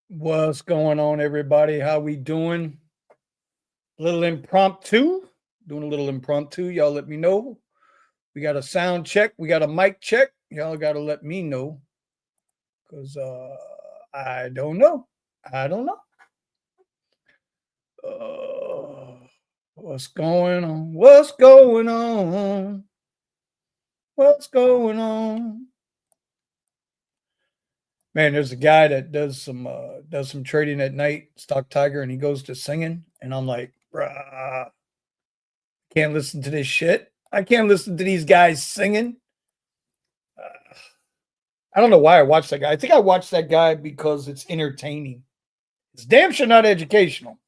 What's going on, everybody? How we doing? Little impromptu. Doing a little impromptu. Y'all let me know. We got a sound check. We got a mic check. Y'all got to let me know because I don't know. I don't know. What's going on? What's going on? What's going on? Man, there's a guy that does some trading at night, Stock Tiger, and he goes to singing, and I'm like, bruh, can't listen to this shit. I can't listen to these guys singing. I don't know why I watched that guy. I think I watched that guy because it's entertaining. It's damn sure not educational.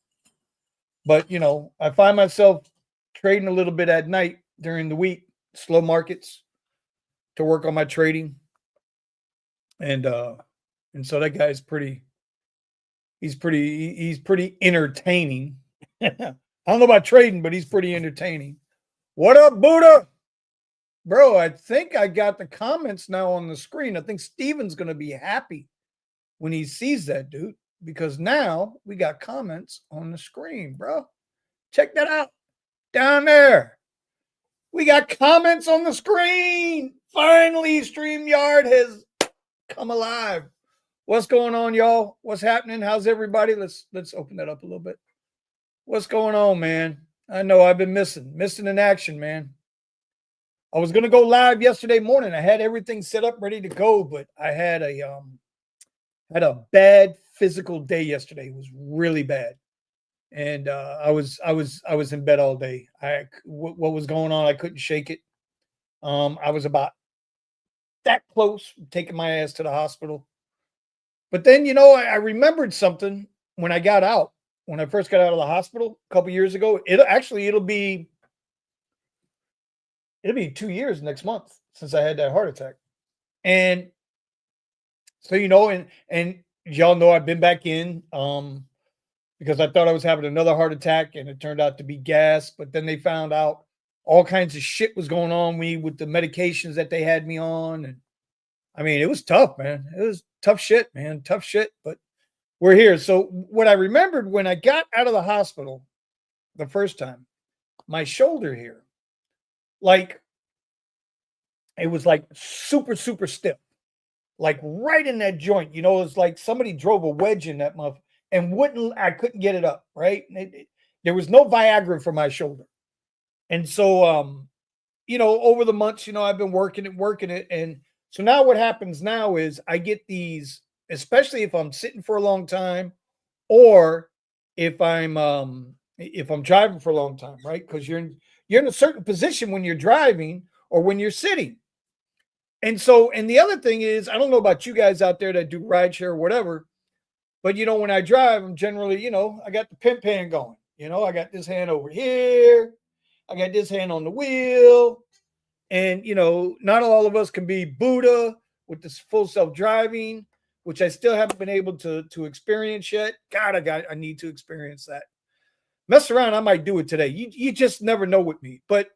But, I find myself trading a little bit at night during the week, slow markets to work on my trading. And so that guy's pretty entertaining. I don't know about trading, but he's pretty entertaining. What up, Buddha? Bro, I think I got the comments now on the screen. I think Steven's going to be happy when he sees that, dude, because now we got comments on the screen, bro. Check that out. Down there. We got comments on the screen. Finally, StreamYard has come alive. What's going on, y'all? What's happening? How's everybody? Let's open that up a little bit. What's going on, man? I know I've been missing in action, man. I was gonna go live yesterday morning. I had everything set up, ready to go, but I had a bad physical day yesterday. It was really bad, and I was in bed all day. What was going on? I couldn't shake it. I was about that close taking my ass to the hospital, but then I remembered something when I got out. When I first got out of the hospital a couple years ago, it'll be 2 years next month since I had that heart attack. And so, and y'all know I've been back in because I thought I was having another heart attack and it turned out to be gas, but then they found out all kinds of shit was going on with the medications that they had me on. And I mean, it was tough, man. It was tough shit, man. Tough shit, but we're here. So what I remembered when I got out of the hospital the first time, my shoulder here, like it was like super, super stiff, like right in that joint. It's like somebody drove a wedge in that muff and I couldn't get it up, right? There was no Viagra for my shoulder. And so, over the months, I've been working it. And so now what happens now is I get these, especially if I'm sitting for a long time or if I'm driving for a long time, right? Because you're in a certain position when you're driving or when you're sitting. And so, and the other thing is, I don't know about you guys out there that do rideshare or whatever, but when I drive, I'm generally, I got the pimp hand going. I got this hand over here, I got this hand on the wheel, and not all of us can be Buddha with this full self-driving, which I still haven't been able to experience yet. God, I need to experience that. Mess around, I might do it today. You just never know with me. But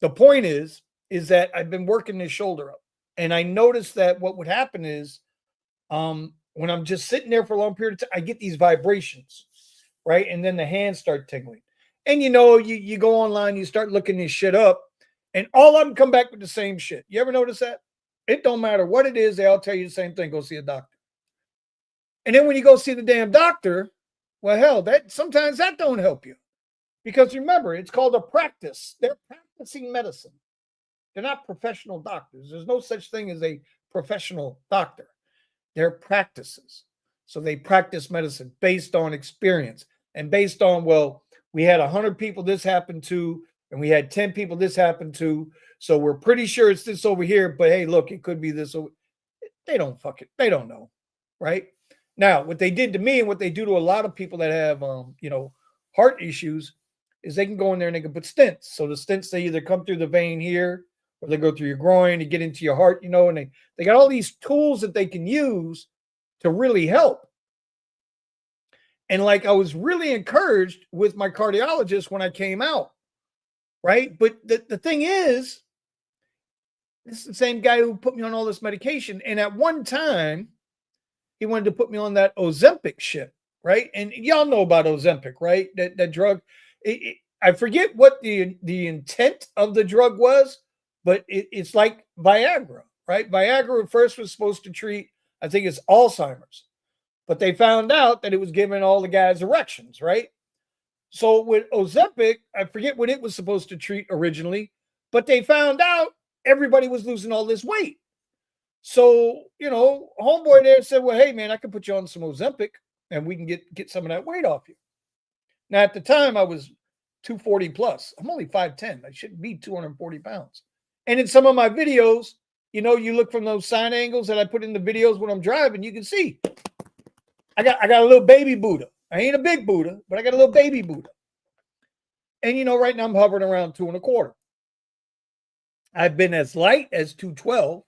the point is that I've been working this shoulder up, and I noticed that what would happen is, when I'm just sitting there for a long period of time, I get these vibrations, right? And then the hands start tingling. And you go online, you start looking this shit up, and all of them come back with the same shit. You ever notice that? It don't matter what it is, they all tell you the same thing. Go see a doctor. And then when you go see the damn doctor, well, hell, sometimes that don't help you. Because remember, it's called a practice. They're practicing medicine. They're not professional doctors. There's no such thing as a professional doctor. They're practices. So they practice medicine based on experience and based on, well, we had 100 people this happened to, and we had 10 people this happened to. So we're pretty sure it's this over here, but hey, look, it could be this over. They don't know. Right? Now, what they did to me and what they do to a lot of people that have, heart issues is they can go in there and they can put stents. So the stents, they either come through the vein here or they go through your groin to get into your heart, and they got all these tools that they can use to really help. And like, I was really encouraged with my cardiologist when I came out, right? But the thing is, this is the same guy who put me on all this medication. And at one time, he wanted to put me on that Ozempic shit, right? And y'all know about Ozempic, right? That drug. I forget what the intent of the drug was, but it's like Viagra, right? Viagra at first was supposed to treat, I think it's Alzheimer's, but they found out that it was giving all the guys erections, right? So with Ozempic, I forget what it was supposed to treat originally, but they found out everybody was losing all this weight. So, homeboy there said, well, hey, man, I can put you on some Ozempic and we can get some of that weight off you. Now, at the time, I was 240 plus. I'm only 5'10". I shouldn't be 240 pounds. And in some of my videos, you look from those side angles that I put in the videos when I'm driving, you can see I got a little baby Buddha. I ain't a big Buddha, but I got a little baby Buddha. And, right now I'm hovering around 2.25. I've been as light as 212.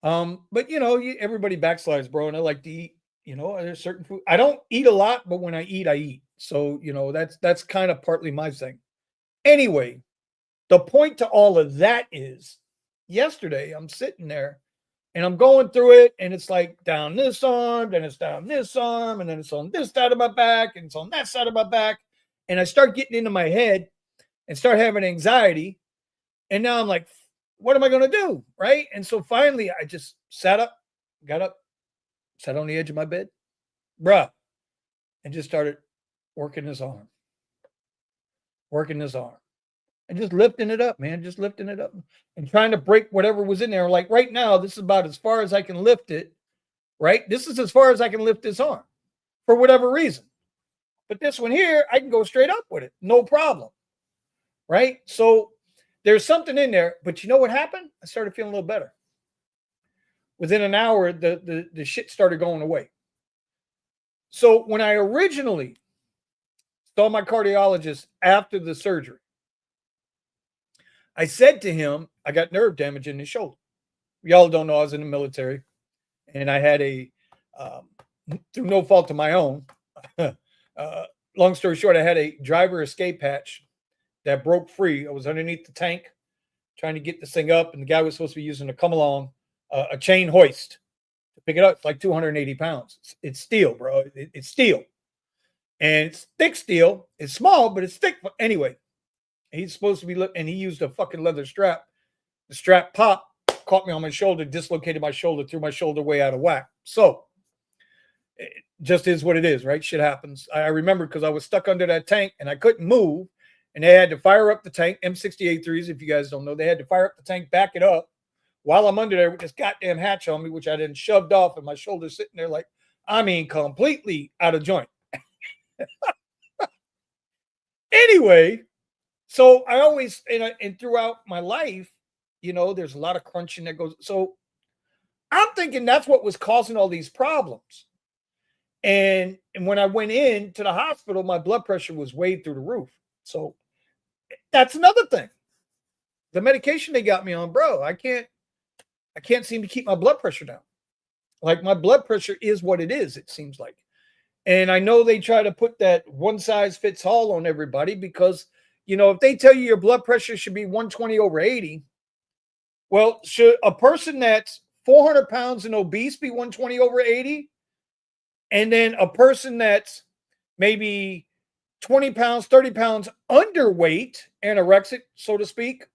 But everybody backslides, bro, and I like to eat. There's certain food. I don't eat a lot, but when I eat, I eat. So, that's kind of partly my thing. Anyway, the point to all of that is yesterday I'm sitting there and I'm going through it, and it's like down this arm, then it's down this arm, and then it's on this side of my back, and it's on that side of my back. And I start getting into my head and start having anxiety. And now I'm like, what am I going to do? Right. And so finally I just got up, sat on the edge of my bed, bruh, and just started working this arm, and just lifting it up, man, just lifting it up and trying to break whatever was in there. Like right now, this is about as far as I can lift it, right? This is as far as I can lift this arm for whatever reason. But this one here, I can go straight up with it. No problem. Right. So there's something in there, but you know what happened? I started feeling a little better. Within an hour, the shit started going away. So when I originally saw my cardiologist after the surgery, I said to him, I got nerve damage in the shoulder. Y'all don't know I was in the military, and I had through no fault of my own, long story short, I had a driver escape hatch that broke free. I was underneath the tank trying to get this thing up, and the guy was supposed to be using a chain hoist to pick it up. It's like 280 pounds. It's steel, bro. It's steel. And it's thick steel. It's small, but it's thick. Anyway, he's supposed to be, and he used a fucking leather strap. The strap popped, caught me on my shoulder, dislocated my shoulder, threw my shoulder way out of whack. So it just is what it is, right? Shit happens. I remember because I was stuck under that tank and I couldn't move. And they had to fire up the tank, M60A3s, if you guys don't know. They had to fire up the tank, back it up, while I'm under there with this goddamn hatch on me, which I then shoved off, and my shoulder's sitting there like, completely out of joint. Anyway, so I always, and throughout my life, there's a lot of crunching that goes. So I'm thinking that's what was causing all these problems. And when I went into the hospital, my blood pressure was way through the roof. So that's another thing. The medication they got me on, bro, I can't seem to keep my blood pressure down. Like my blood pressure is what it is, it seems like. And I know they try to put that one size fits all on everybody because, if they tell you your blood pressure should be 120/80, well, should a person that's 400 pounds and obese be 120/80? And then a person that's maybe 20 pounds, 30 pounds underweight, anorexic, so to speak,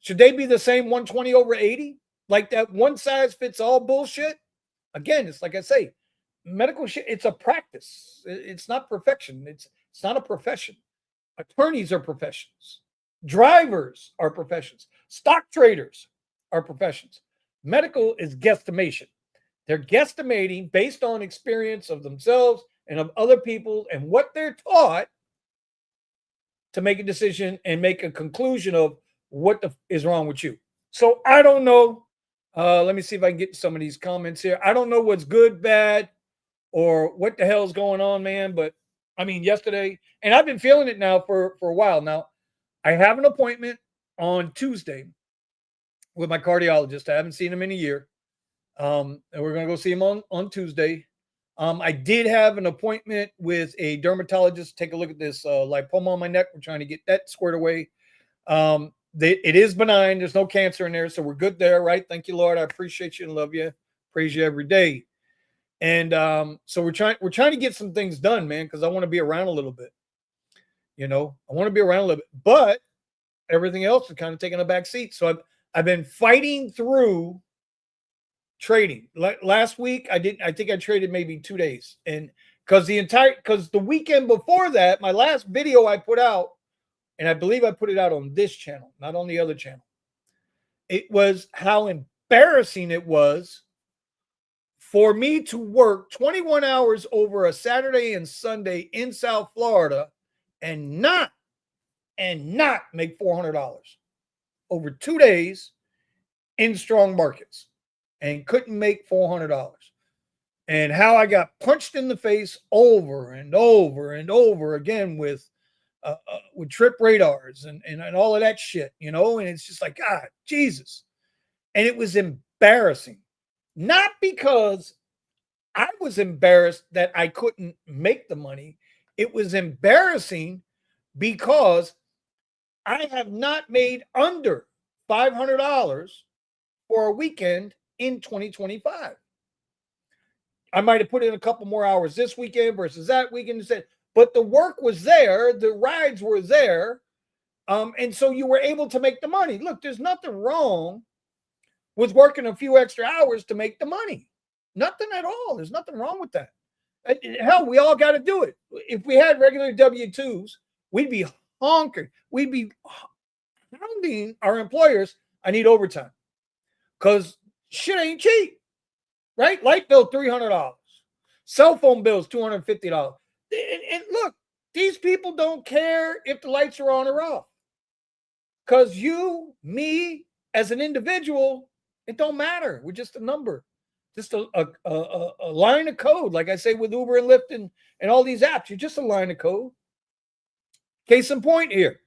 should they be the same 120/80? Like that one size fits all bullshit? Again, it's like I say, medical shit, it's a practice. It's not perfection. It's not a profession. Attorneys are professions. Drivers are professions. Stock traders are professions. Medical is guesstimation. They're guesstimating based on experience of themselves and of other people and what they're taught to make a decision and make a conclusion of what is wrong with you. So I don't know. Let me see if I can get to some of these comments here. I don't know what's good, bad, or what the hell's going on, man. But yesterday, and I've been feeling it now for a while now. I have an appointment on Tuesday with my cardiologist. I haven't seen him in a year. And we're going to go see him on Tuesday. I did have an appointment with a dermatologist. Take a look at this lipoma on my neck. We're trying to get that squared away. It is benign. There's no cancer in there. So we're good there, right? Thank you, Lord. I appreciate you and love you. Praise you every day. And so we're trying to get some things done, man, because I want to be around a little bit. I want to be around a little bit, but everything else is kind of taking a back seat. So I've been fighting through trading. Last week I think I traded maybe 2 days, and because the weekend before that, my last video I put out, and I believe I put it out on this channel, not on the other channel. It was how embarrassing it was for me to work 21 hours over a Saturday and Sunday in South Florida and not make $400 over 2 days in strong markets, and couldn't make $400. And how I got punched in the face over and over and over again with trip radars and all of that shit, and it's just like, God, Jesus. And it was embarrassing. Not because I was embarrassed that I couldn't make the money. It was embarrassing because I have not made under $500 for a weekend in 2025. I might have put in a couple more hours this weekend versus that weekend instead, but the work was there, the rides were there, and so you were able to make the money. Look, there's nothing wrong with working a few extra hours to make the money. Nothing at all. There's nothing wrong with that. Hell, we all got to do it. If we had regular W-2s, we'd be honking. We'd be hounding our employers. I need overtime because shit ain't cheap, right? Light bill, $300. Cell phone bills, $250. And look, these people don't care if the lights are on or off, because you, me, as an individual, it don't matter. We're just a number, just a line of code. Like I say with Uber and Lyft and all these apps, you're just a line of code. Case in point here.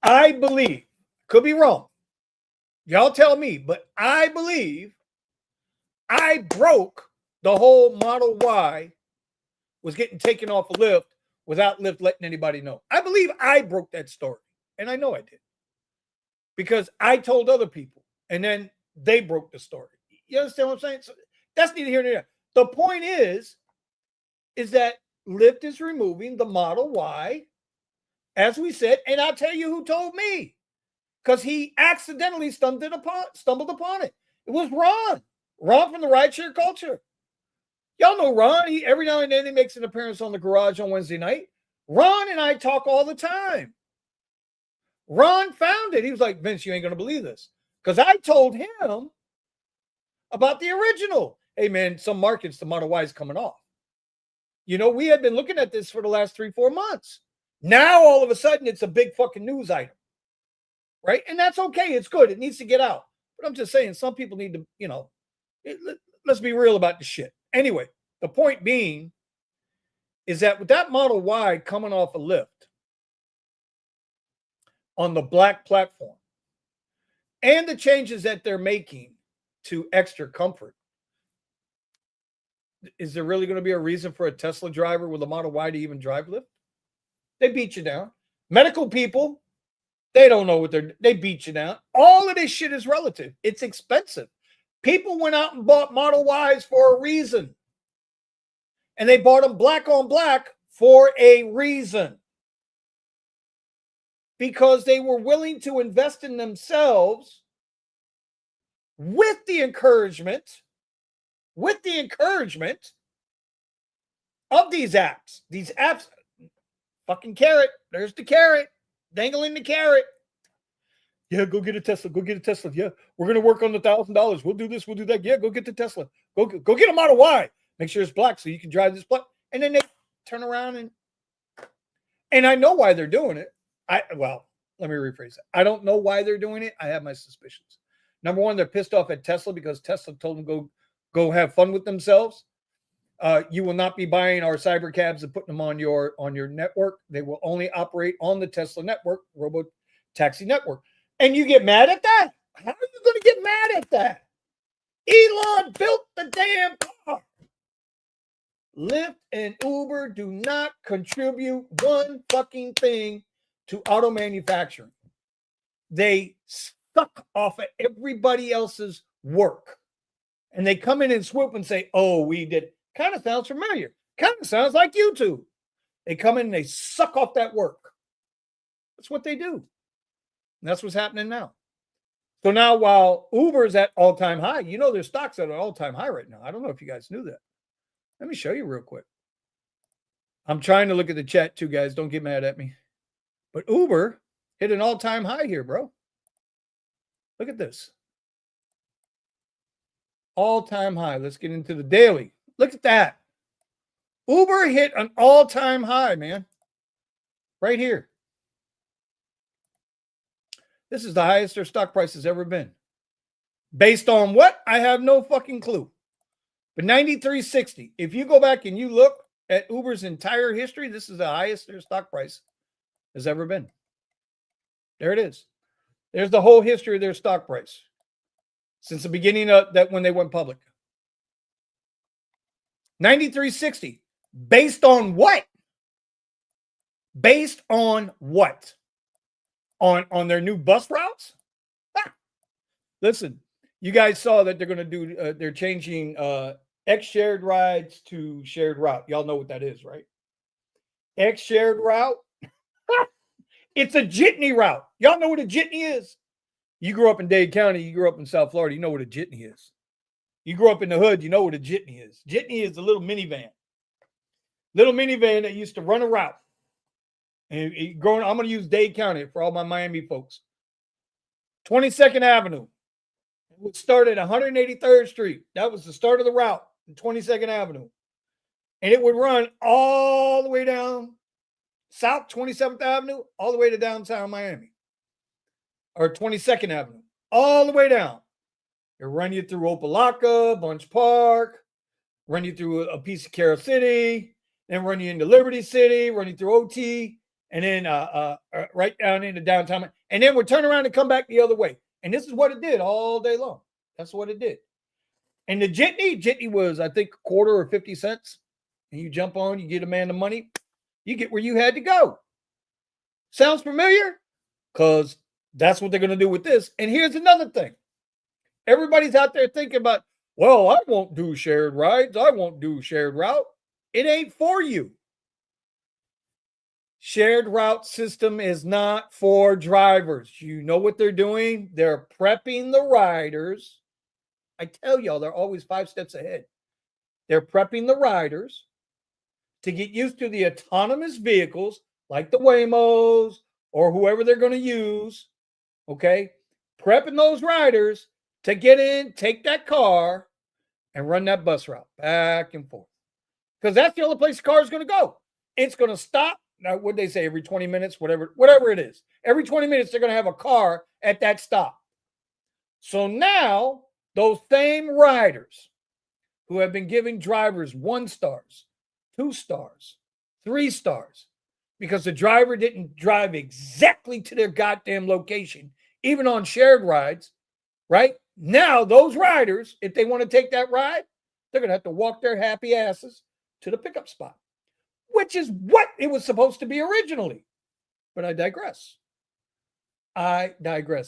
I believe, could be wrong, y'all tell me, but I believe I broke the whole Model Y was getting taken off a Lyft without Lyft letting anybody know. I believe I broke that story, and I know I did, because I told other people, and then they broke the story. You understand what I'm saying? So that's neither here nor there. The point is that Lyft is removing the Model Y, as we said, and I'll tell you who told me, because he accidentally stumbled upon it. It was Ron from the Rideshare Culture. Y'all know Ron. Every now and then he makes an appearance on the Garage on Wednesday night. Ron and I talk all the time. Ron found it. He was like, Vince, you ain't going to believe this, because I told him about the original. Hey, man, some markets, the Model Y is coming off. We had been looking at this for the last 3-4 months. Now, all of a sudden, it's a big fucking news item, right? And that's okay. It's good. It needs to get out. But I'm just saying, some people need to, let's be real about the shit. Anyway, the point being is that with that Model Y coming off a Lyft on the black platform and the changes that they're making to extra comfort, is there really going to be a reason for a Tesla driver with a Model Y to even drive Lyft? They beat you down. Medical people, they don't know they beat you down. All of this shit is relative. It's expensive. People went out and bought Model Ys for a reason. And they bought them black on black for a reason. Because they were willing to invest in themselves with the encouragement of these apps. These apps, fucking carrot. There's the carrot. Dangling the carrot. Yeah, go get a Tesla. Go get a Tesla. Yeah, we're going to work on the $1,000. We'll do this. We'll do that. Yeah, go get the Tesla. Go get a Model Y. Make sure it's black so you can drive this black. And then they turn around and I know why they're doing it. Well, let me rephrase that. I don't know why they're doing it. I have my suspicions. Number one, they're pissed off at Tesla because Tesla told them go have fun with themselves. You will not be buying our cyber cabs and putting them on your network. They will only operate on the Tesla network, robo taxi network. And you get mad at that? How are you going to get mad at that? Elon built the damn car. Lyft and Uber do not contribute one fucking thing to auto manufacturing. They suck off of everybody else's work. and they come in and swoop and say, oh, we did. Kind of sounds familiar. Kind of sounds like YouTube. They come in and they suck off that work. That's what they do. And that's what's happening now. So now while Uber's at all-time high, you know their stock's at an all-time high right now. I don't know if you guys knew that. Let me show you real quick. I'm trying to look at the chat too, guys. Don't get mad at me. But Uber hit an all-time high here, bro. Look at this. All-time high. Let's get into the daily. Look at that. Uber hit an all-time high, man. Right here. This is the highest their stock price has ever been. Based on what? I have no fucking clue. But 93.60. If you go back and you look at Uber's entire history, this is the highest their stock price has ever been. There it is. There's the whole history of their stock price since the beginning of that when they went public. 93.60. Based on what? Based on what? On their new bus routes? Ah. Listen, you guys saw that they're going to do, they're changing X shared rides to shared route. Y'all know what that is, right? X shared route. It's a jitney route. Y'all know what a jitney is? You grew up in Dade County. You grew up in South Florida. You know what a jitney is. You grew up in the hood. You know what a jitney is. Jitney is a little minivan. Little minivan that used to run a route. And I'm going to use Dade County for all my Miami folks. 22nd Avenue. It would start at 183rd Street. That was the start of the route, 22nd Avenue. And it would run all the way down South 27th Avenue, all the way to downtown Miami. Or 22nd Avenue, all the way down. It run you through Opelika, Bunch Park, run you through a piece of Carol City, then run you into Liberty City, run you through OT, and then right down into downtown. And then we'll turn around and come back the other way. And this is what it did all day long. That's what it did. And the jitney was, I think, a quarter or 50 cents. And you jump on, you get a man the money, you get where you had to go. Sounds familiar? Because that's what they're going to do with this. And here's another thing. Everybody's out there thinking about, well, I won't do shared rides. I won't do shared route. It ain't for you. Shared route system is not for drivers. You know what they're doing? They're prepping the riders. I tell y'all, they're always 5 steps ahead. They're prepping the riders to get used to the autonomous vehicles like the Waymos or whoever they're going to use. Okay? Prepping those riders to get in, take that car, and run that bus route back and forth. Because that's the only place the car is going to go. It's going to stop. Now, what they say, every 20 minutes, whatever it is. Every 20 minutes, they're going to have a car at that stop. So now, those same riders who have been giving drivers 1 stars, 2 stars, 3 stars, because the driver didn't drive exactly to their goddamn location, even on shared rides, right? Now, those riders, if they want to take that ride, they're going to have to walk their happy asses to the pickup spot, which is what it was supposed to be originally. But I digress.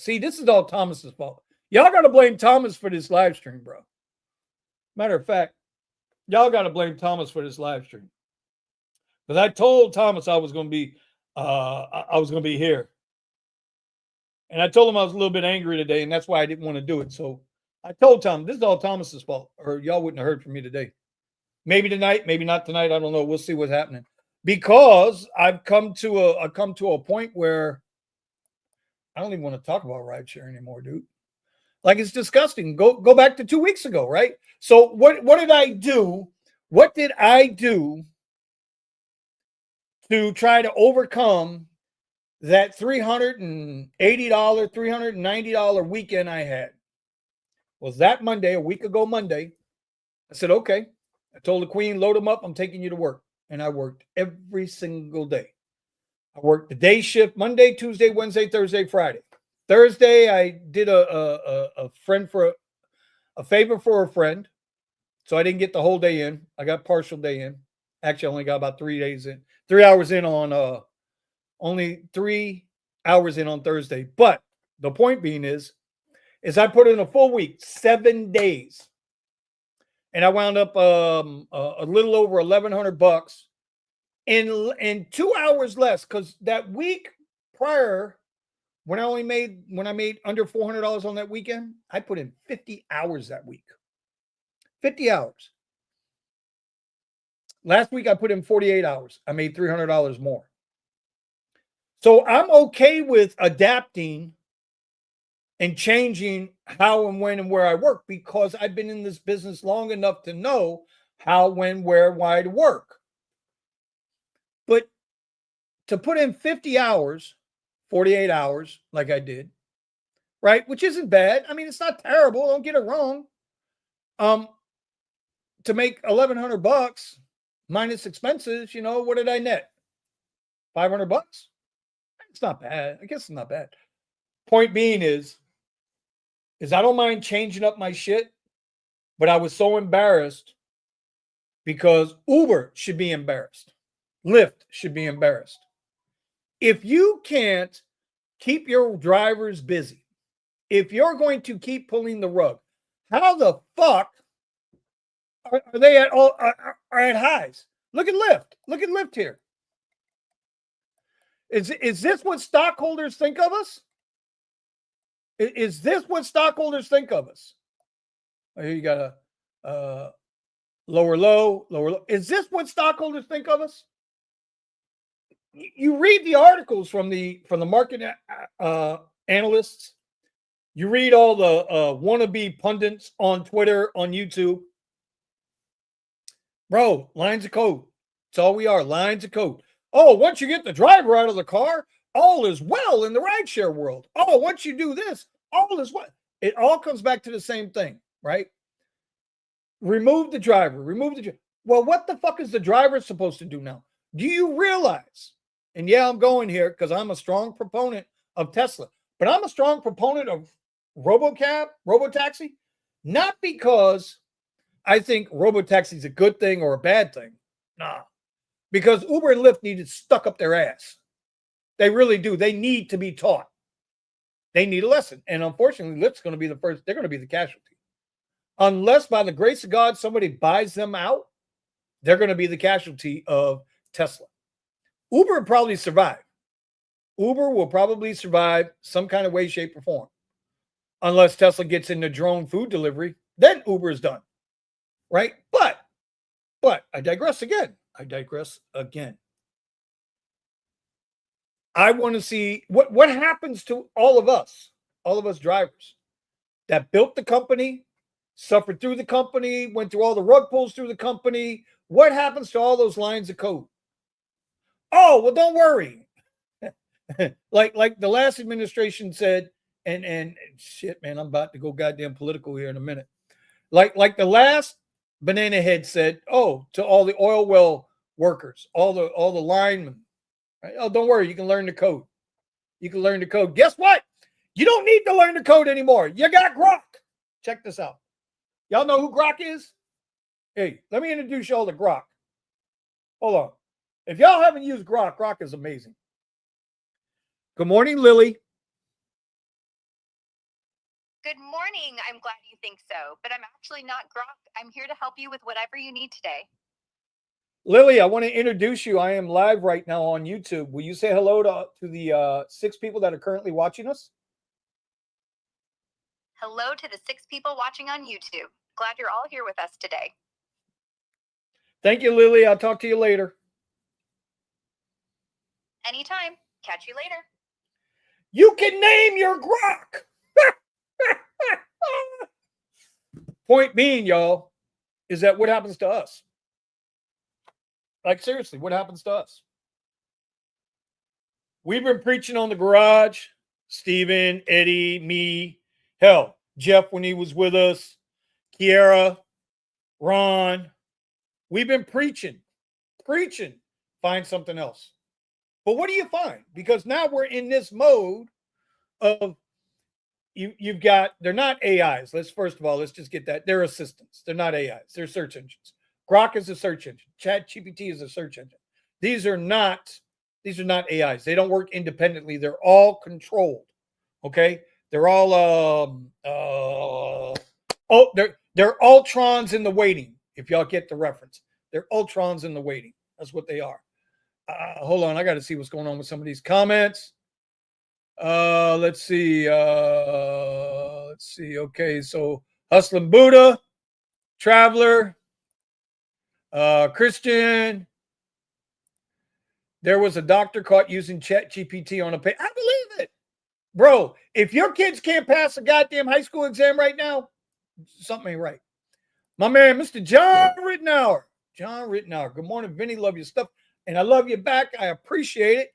See, this is all Thomas's fault. Y'all got to blame Thomas for this live stream, bro. Matter of fact, y'all got to blame Thomas for this live stream. Because I told Thomas I was going to be here. And I told him I was a little bit angry today, and that's why I didn't want to do it. So I told Tom, this is all Thomas's fault, or y'all wouldn't have heard from me today. Maybe tonight, maybe not tonight. I don't know. We'll see what's happening. Because I've come to a point where I don't even want to talk about rideshare anymore, dude. Like, it's disgusting. Go back to 2 weeks ago, right? So what did I do? What did I do to try to overcome that $380, $390 weekend I had? Was that Monday, a week ago Monday, I said, okay. I told the queen, load them up. I'm taking you to work. And I worked every single day. I worked the day shift, Monday, Tuesday, Wednesday, Thursday, Friday. Thursday, I did a favor for a friend. So I didn't get the whole day in. I got partial day in. Actually, I only got about 3 days in. 3 hours in on only 3 hours in on Thursday. But the point being is I put in a full week, 7 days. and I wound up a little over $1,100 in 2 hours less, because that week prior, when I made under $400 on that weekend, I put in 50 hours that week. 50 hours. Last week I put in 48 hours. I made $300 more. So I'm okay with adapting and changing how and when and where I work, because I've been in this business long enough to know how, when, where, why to work. But to put in 50 hours, 48 hours, like I did, right? Which isn't bad. I mean, it's not terrible. Don't get it wrong. To make $1,100 minus expenses, what did I net? $500? It's not bad. I guess it's not bad. Point being is I don't mind changing up my shit, but I was so embarrassed because Uber should be embarrassed. Lyft should be embarrassed. If you can't keep your drivers busy, if you're going to keep pulling the rug, how the fuck are they at all are at highs? Look at Lyft. Look at Lyft here. Is this what stockholders think of us? Is this what stockholders think of us? Oh, here you got a lower low, lower low. Is this what stockholders think of us? You read the articles from the market analysts. You read all the wannabe pundits on Twitter, on YouTube. Bro, lines of code. That's all we are, lines of code. Oh, once you get the driver out of the car, all is well in the rideshare world. Oh, once you do this, all is well. It all comes back to the same thing, right? Remove the driver. Well, what the fuck is the driver supposed to do now? Do you realize? And yeah, I'm going here because I'm a strong proponent of Tesla, but I'm a strong proponent of robotaxi, not because I think robotaxi is a good thing or a bad thing. Nah, because Uber and Lyft need it stuck up their ass. They really do. They need to be taught. They need a lesson. And unfortunately, Lyft's going to be the first. They're going to be the casualty. Unless by the grace of God, somebody buys them out, they're going to be the casualty of Tesla. Uber will probably survive. Uber will probably survive some kind of way, shape, or form. Unless Tesla gets into drone food delivery, then Uber is done. Right? But I digress again. I want to see what happens to all of us drivers that built the company, suffered through the company, went through all the rug pulls through the company. What happens to all those lines of code? Oh, well, don't worry. like the last administration said, and shit, man, I'm about to go goddamn political here in a minute. Like the last banana head said, oh, to all the oil well workers, all the linemen, right? Oh, don't worry, you can learn the code. Guess what? You don't need to learn the code anymore. You got Grok. Check this out. Y'all know who Grok is? Hey, let me introduce y'all to Grok. Hold on. If y'all haven't used Grok, Grok is amazing. Good morning, Lily. Good morning. I'm glad you think so, but I'm actually not Grok. I'm here to help you with whatever you need today. Lily, I want to introduce you. I am live right now on YouTube. Will you say hello to the 6 people that are currently watching us? Hello to the 6 people watching on YouTube. Glad you're all here with us today. Thank you, Lily. I'll talk to you later. Anytime. Catch you later. You can name your Grok. Point being, y'all, is that what happens to us? Like, seriously, what happens to us? We've been preaching on the garage. Steven, Eddie, me, hell, Jeff when he was with us, Kiera, Ron. We've been preaching. Find something else. But what do you find? Because now we're in this mode of you've got, they're not AIs. Let's just get that. They're assistants. They're not AIs. They're search engines. Grok is a search engine. ChatGPT is a search engine. These are not AIs. They don't work independently. They're all controlled. Okay? They're all they're They're Ultrons in the waiting, if y'all get the reference. They're Ultrons in the waiting. That's what they are. Hold on. I got to see what's going on with some of these comments. Let's see. Okay, so Hustling Buddha, Traveler, Christian. There was a doctor caught using ChatGPT on a page. I believe it. Bro, if your kids can't pass a goddamn high school exam right now, something ain't right. My man, Mr. John Rittenauer. John Rittenauer. Good morning, Vinny. Love your stuff. And I love you back. I appreciate it.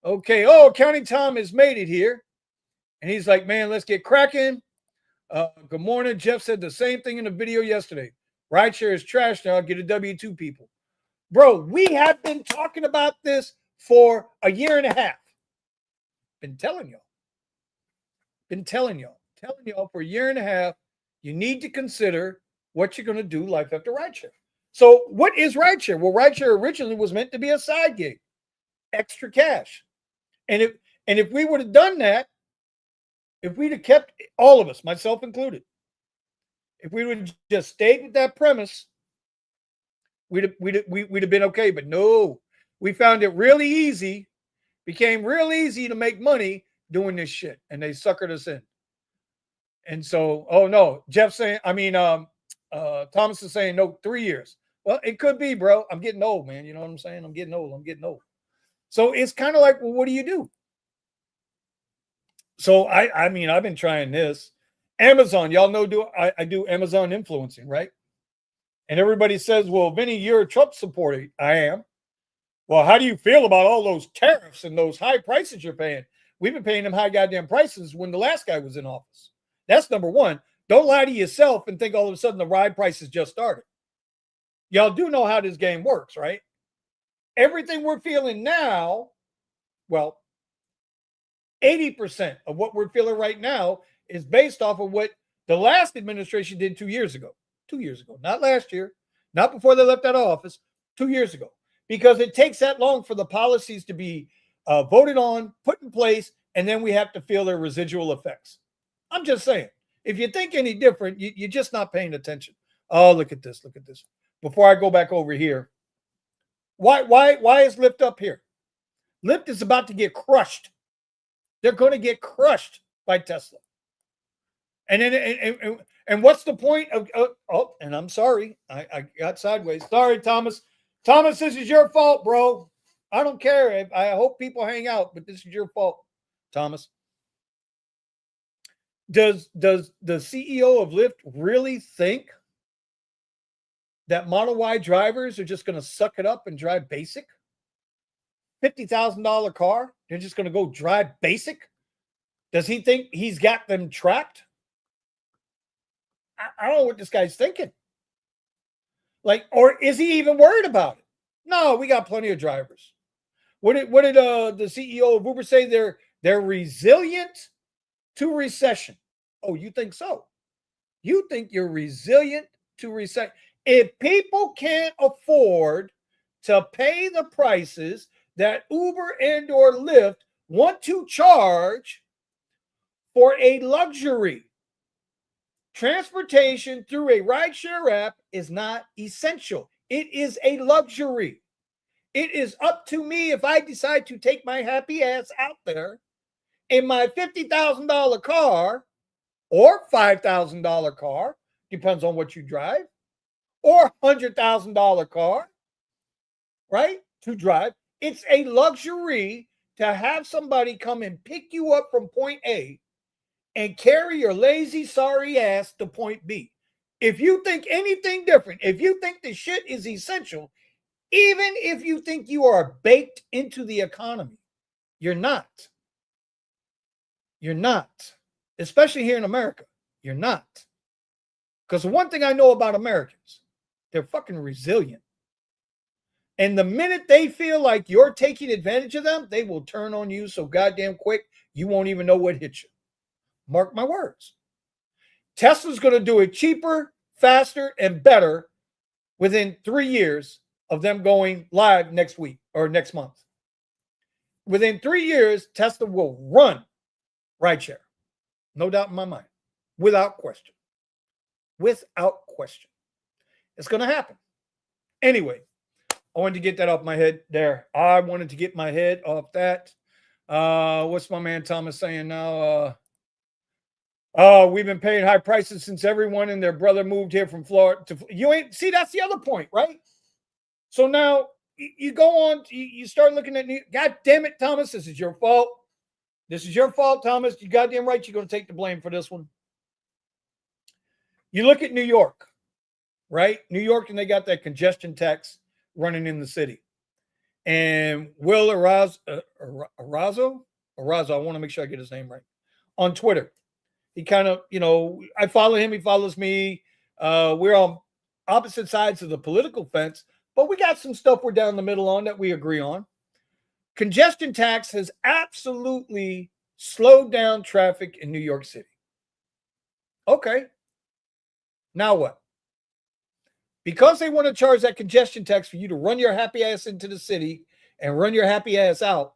Okay. Oh, County Tom has made it here. And he's like, man, let's get cracking. Good morning. Jeff said the same thing in the video yesterday. Rideshare is trash now. Get a W-2 people. Bro, we have been talking about this for a year and a half. Been telling y'all. Telling y'all for a year and a half, you need to consider what you're going to do life after rideshare. So what is rideshare? Well, rideshare originally was meant to be a side gig, extra cash. And if we would have done that, if we'd have kept all of us, myself included, if we would have just stayed with that premise, we'd have been okay. But no, we found it really easy, became real easy to make money doing this shit, and they suckered us in. And so, oh no, Jeff saying, Thomas is saying no, 3 years. Well, it could be, bro. I'm getting old, man. You know what I'm saying? I'm getting old. So it's kind of like, well, what do you do? So I've been trying this. Amazon, y'all know, I do Amazon influencing, right? And everybody says, well, Vinny, you're a Trump supporter. I am. Well, how do you feel about all those tariffs and those high prices you're paying? We've been paying them high goddamn prices when the last guy was in office. That's number one. Don't lie to yourself and think all of a sudden the ride prices just started. Y'all do know how this game works, right? Everything we're feeling now, well, 80% of what we're feeling right now is based off of what the last administration did 2 years ago. 2 years ago, not last year, not before they left out of office, 2 years ago. Because it takes that long for the policies to be voted on, put in place, and then we have to feel their residual effects. I'm just saying, if you think any different, you're just not paying attention. Oh, look at this. Before I go back over here, why is Lyft up here? Lyft is about to get crushed. They're going to get crushed by Tesla. And then, and what's the point of? And I'm sorry, I got sideways. Sorry, Thomas. Thomas, this is your fault, bro. I don't care. I hope people hang out, but this is your fault, Thomas. Does the CEO of Lyft really think that Model Y drivers are just going to suck it up and drive basic? $50,000 car, they're just going to go drive basic? Does he think he's got them trapped? I don't know what this guy's thinking. Like, or is he even worried about it? No, we got plenty of drivers. What did the CEO of Uber say? They're resilient to recession. Oh, you think so? You think you're resilient to recession? If people can't afford to pay the prices that Uber and or Lyft want to charge for a luxury, transportation through a rideshare app is not essential. It is a luxury. It is up to me if I decide to take my happy ass out there in my $50,000 car or $5,000 car, depends on what you drive, or $100,000 car, right, to drive. It's a luxury to have somebody come and pick you up from point A and carry your lazy, sorry ass to point B. If you think anything different, if you think the shit is essential, even if you think you are baked into the economy, you're not. You're not. Especially here in America. You're not. Because the one thing I know about Americans, they're fucking resilient. And the minute they feel like you're taking advantage of them, they will turn on you so goddamn quick, you won't even know what hit you. Mark my words. Tesla's going to do it cheaper, faster, and better within 3 years of them going live next week or next month. Within 3 years, Tesla will run rideshare. No doubt in my mind. Without question. without question. It's going to happen. Anyway, I wanted to get that off my head there. I wanted to get my head off that. What's my man Thomas saying now? We've been paying high prices since everyone and their brother moved here from Florida. You ain't see, that's the other point, right? So now you go on, you start looking at God damn it, Thomas, this is your fault. This is your fault, Thomas. You goddamn right you're going to take the blame for this one. You look at New York, right? New York, and they got that congestion tax running in the city. And Will Arazo, I want to make sure I get his name right, on Twitter. He kind of, I follow him. He follows me. We're on opposite sides of the political fence, but we got some stuff we're down the middle on that we agree on. Congestion tax has absolutely slowed down traffic in New York City. Okay. Now what? Because they want to charge that congestion tax for you to run your happy ass into the city and run your happy ass out,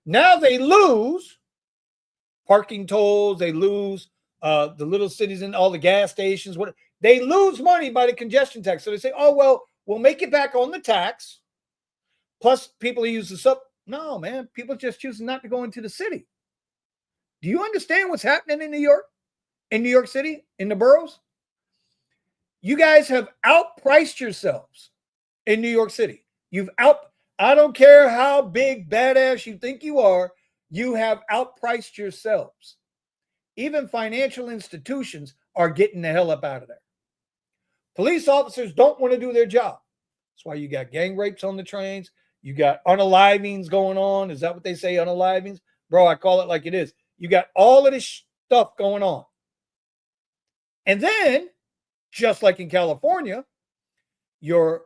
now they lose parking tolls. They lose the little cities and all the gas stations. They lose money by the congestion tax. So they say, oh, well, we'll make it back on the tax. Plus, people who use the sub. No, man, people just choosing not to go into the city. Do you understand what's happening in New York City, in the boroughs? You guys have outpriced yourselves in New York City. I don't care how big, badass you think you are, you have outpriced yourselves. Even financial institutions are getting the hell up out of there. Police officers don't want to do their job. That's why you got gang rapes on the trains. You got unalivings going on. Is that what they say, unalivings? Bro, I call it like it is. You got all of this stuff going on. And then, just like in California, your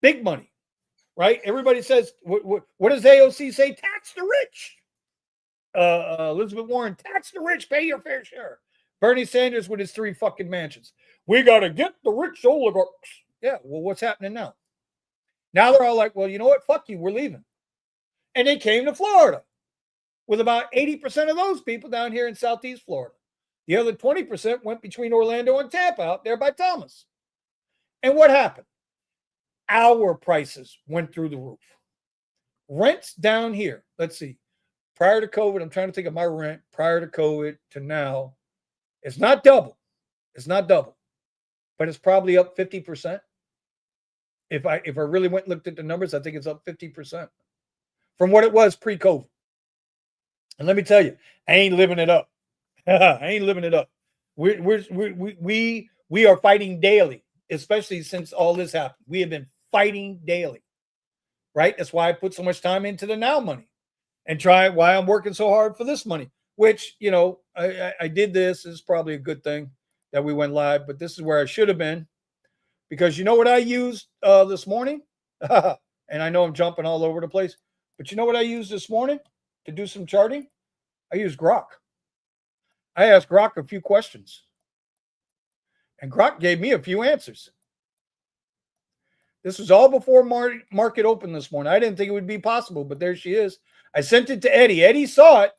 big money, right? Everybody says, what does AOC say? Tax the rich. Elizabeth Warren, tax the rich, pay your fair share. Bernie Sanders with his 3 fucking mansions. We got to get the rich oligarchs. Yeah, well, what's happening now? Now they're all like, well, you know what? Fuck you, we're leaving. And they came to Florida with about 80% of those people down here in Southeast Florida. The other 20% went between Orlando and Tampa out there by Thomas. And what happened? Our prices went through the roof. Rents down here, let's see. Prior to COVID, I'm trying to think of my rent prior to COVID to now. It's not double. It's not double. But it's probably up 50%. If I really went and looked at the numbers, I think it's up 50% from what it was pre-COVID. And let me tell you, I ain't living it up. I ain't living it up. We are fighting daily, especially since all this happened. We have been fighting daily, right? That's why I put so much time into the now money and why I'm working so hard for this money, which, I did this. This is probably a good thing that we went live, but this is where I should have been. Because you know what I used this morning? And I know I'm jumping all over the place, but you know what I used this morning to do some charting? I used Grok. I asked Grok a few questions. And Grok gave me a few answers. This was all before market open this morning. I didn't think it would be possible, but there she is. I sent it to Eddie. Eddie saw it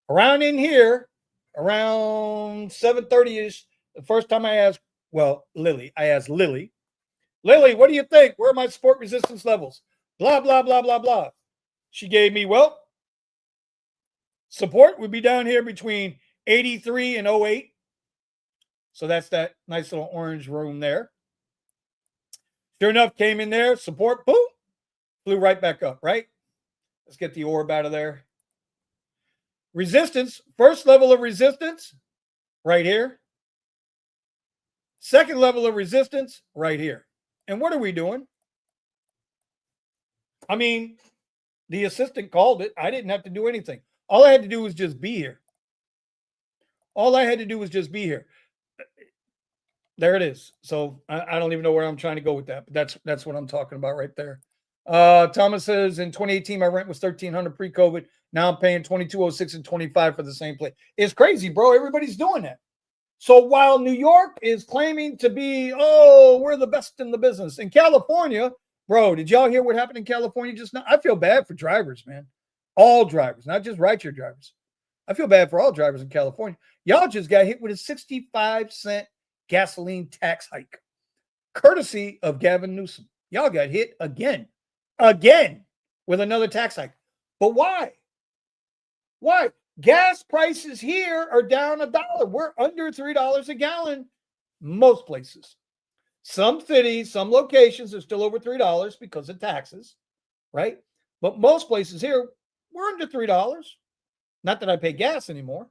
around in here, around 7:30-ish. The first time I asked, Lily, Lily, what do you think? Where are my support resistance levels? Blah, blah, blah, blah, blah. She gave me, support would be down here between 83 and 08. So that's that nice little orange room there. Sure enough, came in there, support, boom, flew right back up, right? Let's get the orb out of there. Resistance, first level of resistance, right here. Second level of resistance, right here. And what are we doing? I mean, the assistant called it. I didn't have to do anything. All I had to do was just be here. There it is. So I don't even know where I'm trying to go with that, but that's what I'm talking about right there. Thomas says in 2018, my rent was $1,300 pre-COVID. Now I'm paying $2,206 and $25 for the same place. It's crazy, bro. Everybody's doing that. So while New York is claiming to be, we're the best in the business. In California, bro, did y'all hear what happened in California just now? I feel bad for drivers, man. All drivers, not just rideshare drivers. I feel bad for all drivers in California. Y'all just got hit with a 65-cent gasoline tax hike, courtesy of Gavin Newsom. Y'all got hit again with another tax hike. But why? Why? Gas prices here are down $1. We're under $3 a gallon most places. Some cities, some locations are still over $3 because of taxes, right? But most places here, we're under $3. Not that I pay gas anymore,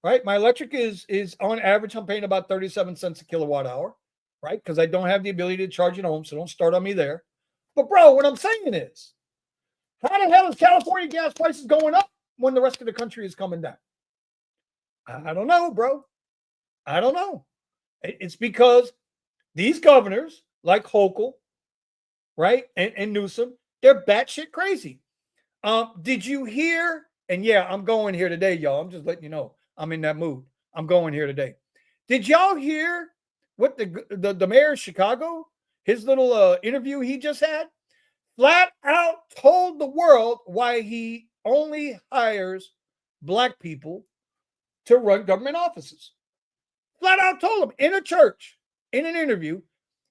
right? My electric is on average, I'm paying about 37 cents a kilowatt hour, right? Because I don't have the ability to charge at home, so don't start on me there. But bro, what I'm saying is, how the hell is California gas prices going up when the rest of the country is coming down? I don't know, bro. I don't know. It's because these governors like Hochul, right, and Newsom, they're batshit crazy. Did you hear? And yeah, I'm going here today, y'all. I'm just letting you know. I'm in that mood. I'm going here today. Did y'all hear what the mayor of Chicago, his little interview he just had? Flat out told the world why he only hires black people to run government offices. Flat out told them in a church, in an interview.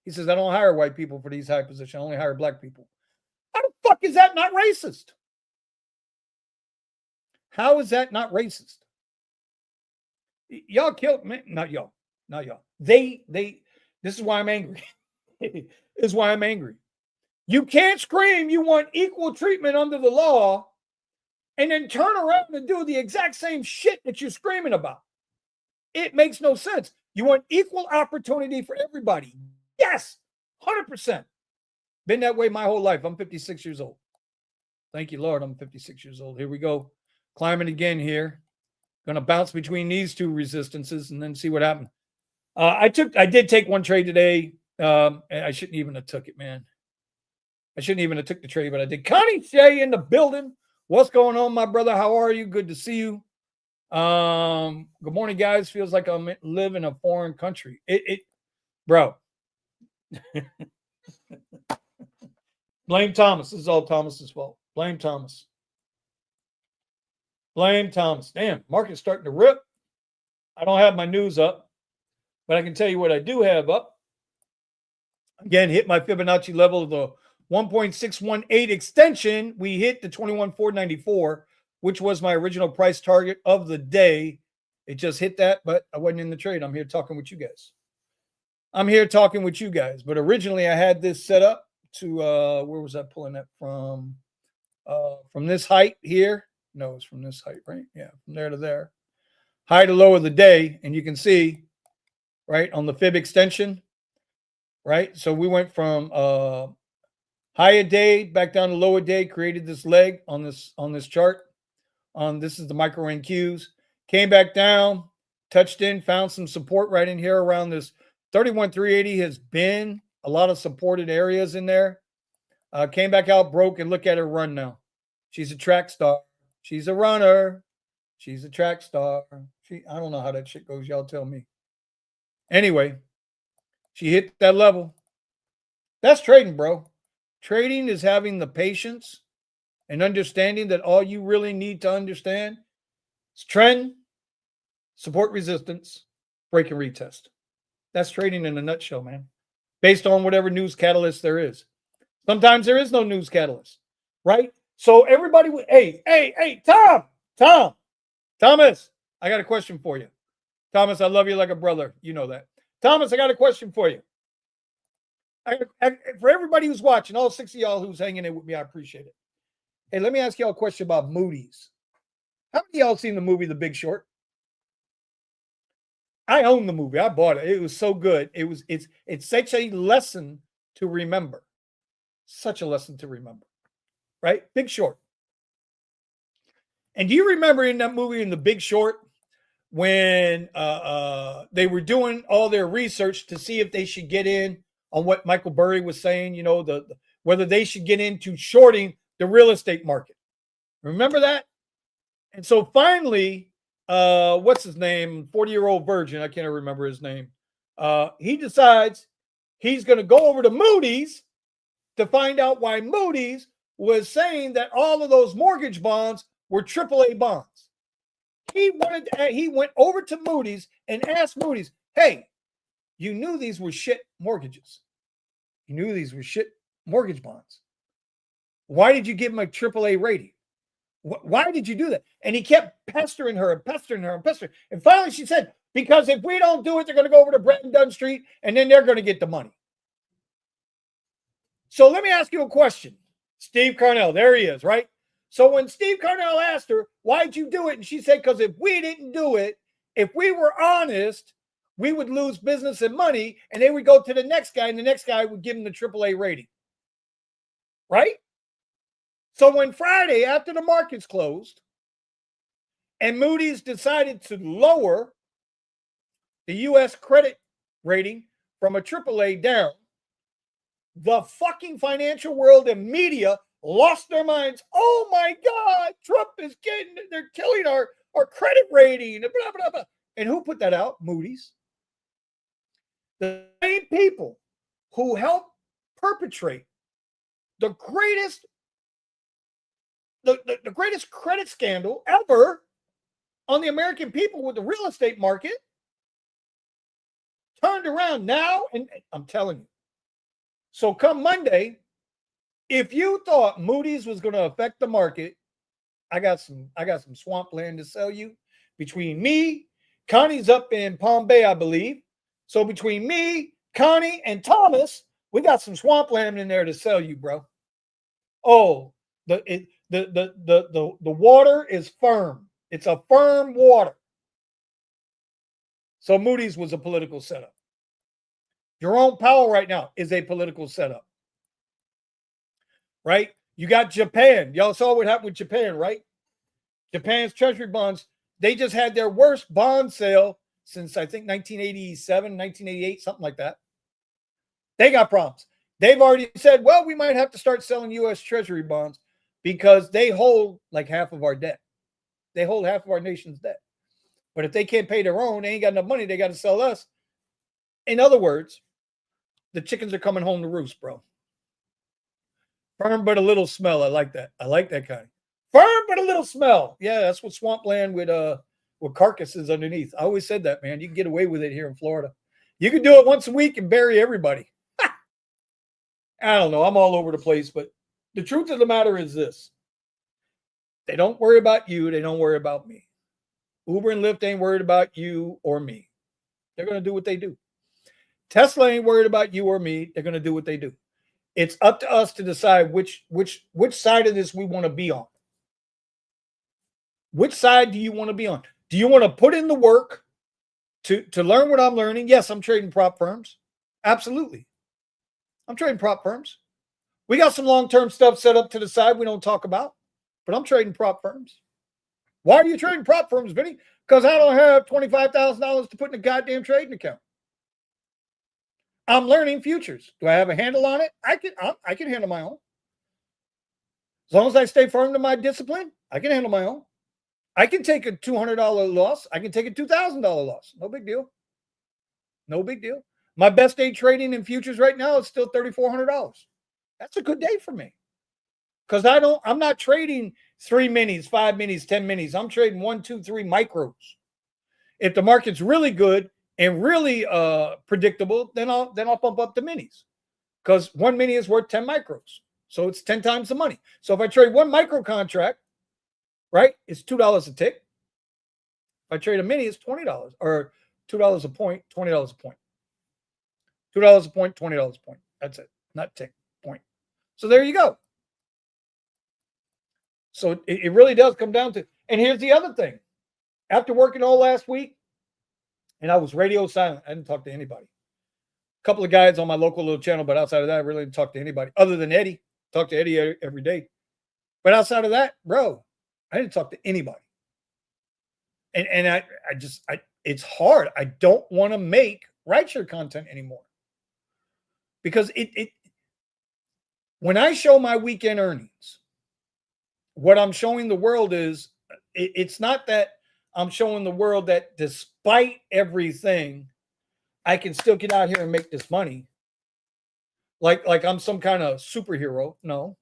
He says, I don't hire white people for these high positions. I only hire black people. How the fuck is that not racist? How is that not racist? Y'all killed me. Not y'all. This is why I'm angry. This is why I'm angry. You can't scream you want equal treatment under the law and then turn around and do the exact same shit that you're screaming about. It makes no sense. You want equal opportunity for everybody. Yes, 100%. Been that way my whole life. I'm 56 years old. Thank you, Lord. I'm 56 years old. Here we go. Climbing again here. Going to bounce between these two resistances and then see what happens. I did take one trade today. I shouldn't even have took it, man. I shouldn't even have took the trade, but I did. Connie Shea in the building. What's going on, my brother? How are you? Good to see you. Good morning, guys. Feels like I live in a foreign country. Bro. Blame Thomas. This is all Thomas's fault. Blame Thomas. Blame Thomas. Damn, market's starting to rip. I don't have my news up, but I can tell you what I do have up. Again, hit my Fibonacci level of the 1.618 extension. We hit the 21,494, which was my original price target of the day. It just hit that, but I wasn't in the trade. I'm here talking with you guys. But originally I had this set up to, where was I pulling that from? From this height here. No, it's from this height, right? Yeah, from there to there. High to low of the day. And you can see, right, on the fib extension, right? So we went from high a day back down to low a day, created this leg on this chart. This is the micro NQs. Came back down, touched in, found some support right in here around this 31,380 has been a lot of supported areas in there. Came back out, broke, and look at her run now. She's a track star. She's a runner. She's a track star. I don't know how that shit goes. Y'all tell me. Anyway, she hit that level. That's trading, bro. Trading is having the patience and understanding that all you really need to understand is trend, support resistance, break and retest. That's trading in a nutshell, man. Based on whatever news catalyst there is. Sometimes there is no news catalyst, right? So everybody would, hey, Thomas, I got a question for you. Thomas, I love you like a brother. You know that. Thomas, I got a question for you. For everybody who's watching, all 6 of y'all who's hanging in with me, I appreciate it. Hey, let me ask y'all a question about Moody's. How many of y'all seen the movie The Big Short? I own the movie. I bought it. It was so good. It's such a lesson to remember. Such a lesson to remember. Right? Big Short. And do you remember in that movie, in The Big Short, when they were doing all their research to see if they should get in on what Michael Burry was saying, you know, whether they should get into shorting the real estate market. Remember that? And so finally, what's his name? 40-year-old virgin. I can't remember his name. He decides he's going to go over to Moody's to find out why Moody's was saying that all of those mortgage bonds were AAA bonds. He went over to Moody's and asked Moody's, hey, You knew these were shit mortgages. You knew these were shit mortgage bonds. Why did you give him a AAA rating? Why did you do that? And he kept pestering her and pestering her and pestering. And finally she said, because if we don't do it, they're going to go over to Brett and Dunn Street and then they're going to get the money. So let me ask you a question. Steve Carnell, there he is, right? So when Steve Carnell asked her, why'd you do it? And she said, because if we didn't do it, if we were honest, we would lose business and money, and they would go to the next guy, and the next guy would give him the AAA rating. Right? So when Friday, after the markets closed, and Moody's decided to lower the U.S. credit rating from a AAA down, the fucking financial world and media lost their minds. Oh my God, Trump is they're killing our credit rating. Blah, blah, blah. And who put that out? Moody's. The same people who helped perpetrate the greatest credit scandal ever on the American people with the real estate market turned around now, and I'm telling you. So come Monday, if you thought Moody's was going to affect the market, I got some swamp land to sell you. Between me, Connie's up in Palm Bay, I believe. So between me, Connie, and Thomas, we got some swampland in there to sell you, bro. Oh, the water is firm. It's a firm water. So Moody's was a political setup. Jerome Powell right now is a political setup. Right? You got Japan. Y'all saw what happened with Japan, right? Japan's treasury bonds, they just had their worst bond sale since I think 1987, 1988, something like that. They got problems. They've already said, well, we might have to start selling U.S. Treasury bonds because they hold like half of our debt. They hold half of our nation's debt. But if they can't pay their own, they ain't got enough money, they got to sell us. In other words, the chickens are coming home to roost, bro. Firm but a little smell. I like that. I like that kind. Firm but a little smell. Yeah, that's what swampland with carcasses underneath. I always said that, man. You can get away with it here in Florida. You can do it once a week and bury everybody. I don't know. I'm all over the place, but the truth of the matter is this. They don't worry about you. They don't worry about me. Uber and Lyft ain't worried about you or me. They're going to do what they do. Tesla ain't worried about you or me. They're going to do what they do. It's up to us to decide which side of this we want to be on. Which side do you want to be on? Do you want to put in the work to learn what I'm learning? Yes, I'm trading prop firms. Absolutely. I'm trading prop firms. We got some long-term stuff set up to the side we don't talk about, but I'm trading prop firms. Why are you trading prop firms, Vinny? Because I don't have $25,000 to put in a goddamn trading account. I'm learning futures. Do I have a handle on it? I can handle my own. As long as I stay firm to my discipline, I can handle my own. I can take a $200 loss. I can take a $2,000 loss. No big deal. No big deal. My best day trading in futures right now is still $3,400. That's a good day for me. Because I'm not trading 3 minis, 5 minis, 10 minis. I'm trading 1, 2, 3 micros. If the market's really good and really predictable, then I'll bump up the minis. Because 1 mini is worth 10 micros. So it's 10 times the money. So if I trade 1 micro contract, right, it's $2 a tick. If I trade a mini, it's $20 or $2 a point, $20 a point. $2 a point, $20 a point. That's it. Not tick, point. So there you go. So it really does come down to, and here's the other thing. After working all last week, and I was radio silent. I didn't talk to anybody. A couple of guys on my local little channel, but outside of that, I really didn't talk to anybody other than Eddie. Talk to Eddie every day. But outside of that, bro, I didn't talk to anybody. And I it's hard. I don't want to make rideshare content anymore. Because when I show my weekend earnings, what I'm showing the world is it's not that I'm showing the world that despite everything, I can still get out here and make this money. Like I'm some kind of superhero. No.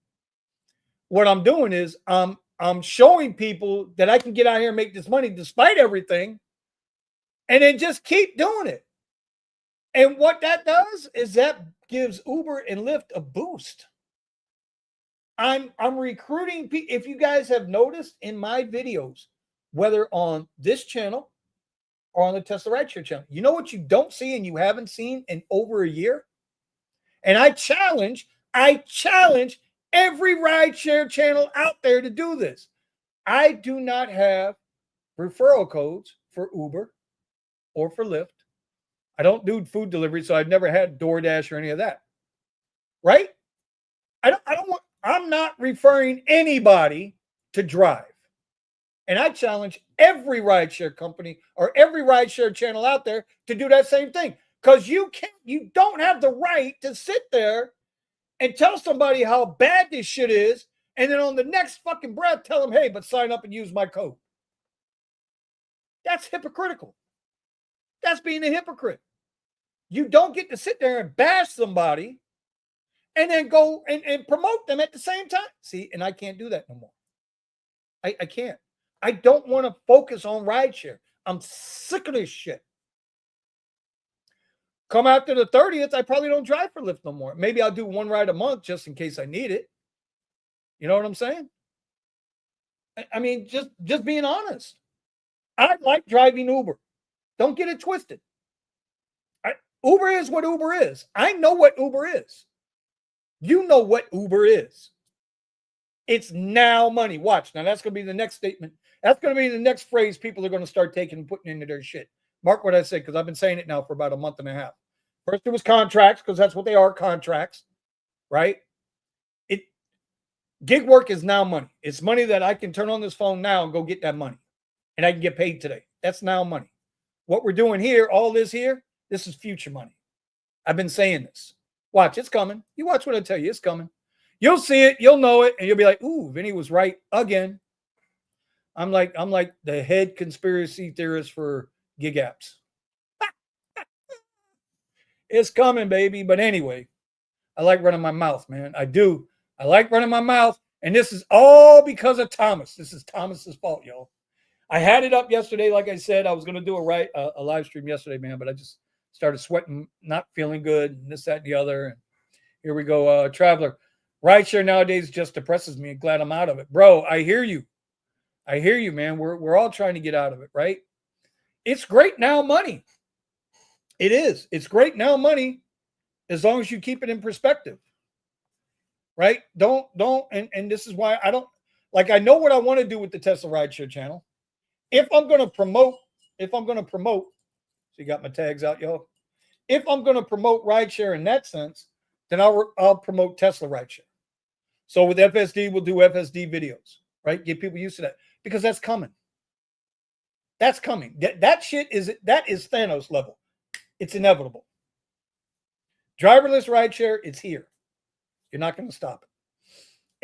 What I'm doing is I'm showing people that I can get out here and make this money despite everything, and then just keep doing it. And what that does is that gives Uber and Lyft a boost. I'm recruiting people. If you guys have noticed in my videos, whether on this channel or on the Tesla Rideshare channel, you know what you don't see and you haven't seen in over a year? And I challenge every rideshare channel out there to do this. I do not have referral codes for Uber or for Lyft. I don't do food delivery, so I've never had DoorDash or any of that. Right? I'm not referring anybody to drive. And I challenge every rideshare company or every rideshare channel out there to do that same thing. Because you don't have the right to sit there and tell somebody how bad this shit is, and then on the next fucking breath tell them, hey, but sign up and use my code. That's hypocritical. That's being a hypocrite. You don't get to sit there and bash somebody and then go and promote them at the same time. See, and I can't do that no more. I can't. I don't want to focus on rideshare. I'm sick of this shit. Come after the 30th, I probably don't drive for Lyft no more. Maybe I'll do one ride a month just in case I need it. You know what I'm saying? I mean, just being honest. I like driving Uber. Don't get it twisted. Uber is what Uber is. I know what Uber is. You know what Uber is. It's now money. Watch. Now, that's going to be the next statement. That's going to be the next phrase people are going to start taking and putting into their shit. Mark what I said, because I've been saying it now for about a month and a half. First, it was contracts, because that's what they are, contracts, right? Gig work is now money. It's money that I can turn on this phone now and go get that money. And I can get paid today. That's now money. What we're doing here, all this here, this is future money. I've been saying this. Watch, it's coming. You watch what I tell you, it's coming. You'll see it, you'll know it, and you'll be like, ooh, Vinny was right again. I'm like the head conspiracy theorist for gig apps. It's coming, baby. But anyway, I like running my mouth, man. I do. I like running my mouth. And this is all because of Thomas. This is Thomas's fault, y'all. I had it up yesterday. Like I said, I was going to do a live stream yesterday, man, but I just started sweating, not feeling good, and this, that, and the other. And here we go. Traveler. Rideshare nowadays just depresses me. I'm glad I'm out of it. Bro, I hear you. I hear you, man. We're all trying to get out of it, right? It's great now money. It is. It's great now money as long as you keep it in perspective. Right? Don't, and this is why I don't, like, I know what I want to do with the Tesla Rideshare channel. If I'm going to promote, so you got my tags out, y'all. If I'm going to promote rideshare in that sense, then I'll promote Tesla Rideshare. So with FSD, we'll do FSD videos, right? Get people used to that because that's coming. That's coming. That shit is Thanos level. It's inevitable. Driverless rideshare, it's here. You're not going to stop it.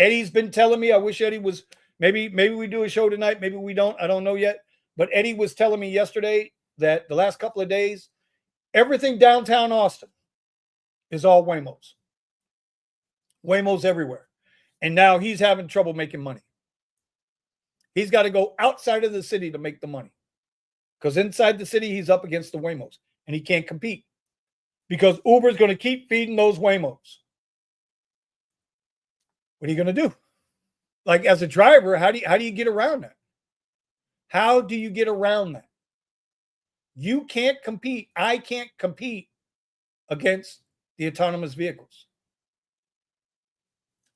Eddie's been telling me, I wish Eddie was, maybe we do a show tonight. Maybe we don't. I don't know yet. But Eddie was telling me yesterday that the last couple of days, everything downtown Austin is all Waymos. Waymos everywhere. And now he's having trouble making money. He's got to go outside of the city to make the money. Because inside the city, he's up against the Waymos. And he can't compete. Because Uber's going to keep feeding those Waymos. What are you going to do? Like, as a driver, how do you get around that? How do you get around that? You can't compete. I can't compete against the autonomous vehicles.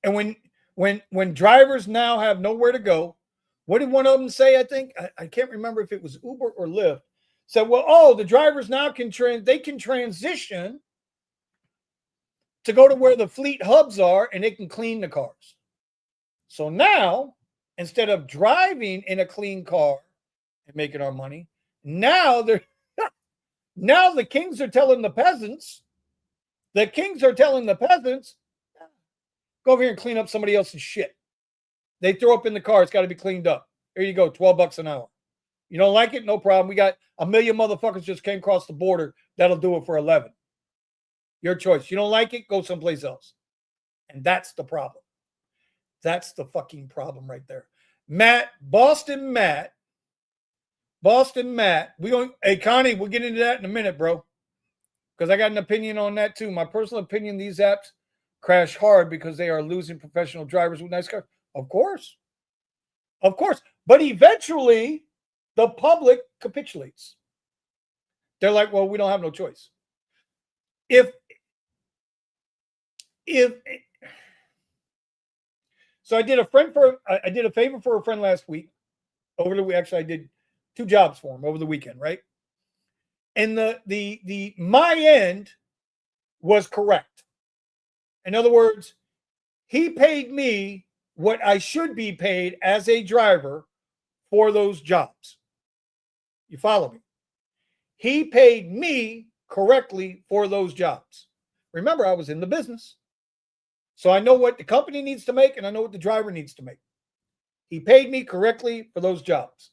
And when drivers now have nowhere to go, what did one of them say? I think I can't remember if it was Uber or Lyft. Said, well, the drivers now can transition to go to where the fleet hubs are, and they can clean the cars. So now, instead of driving in a clean car and making our money, now the kings are telling the peasants, go over here and clean up somebody else's shit. They throw up in the car. It's got to be cleaned up. Here you go, $12 an hour. You don't like it? No problem. We got a million motherfuckers just came across the border. That'll do it for 11. Your choice. You don't like it? Go someplace else. And that's the problem. That's the fucking problem right there. Boston Matt. Hey, Connie, we'll get into that in a minute, bro. because I got an opinion on that too. My personal opinion, these apps crash hard because they are losing professional drivers with nice cars. Of course. Of course. But eventually, the public capitulates. They're like, well, we don't have no choice. If so, I did a favor for a friend last week. Actually, I did 2 jobs for him over the weekend, right? And the my end was correct. In other words, he paid me what I should be paid as a driver for those jobs. You follow me? He paid me correctly for those jobs. Remember, I was in the business. So I know what the company needs to make and I know what the driver needs to make. He paid me correctly for those jobs.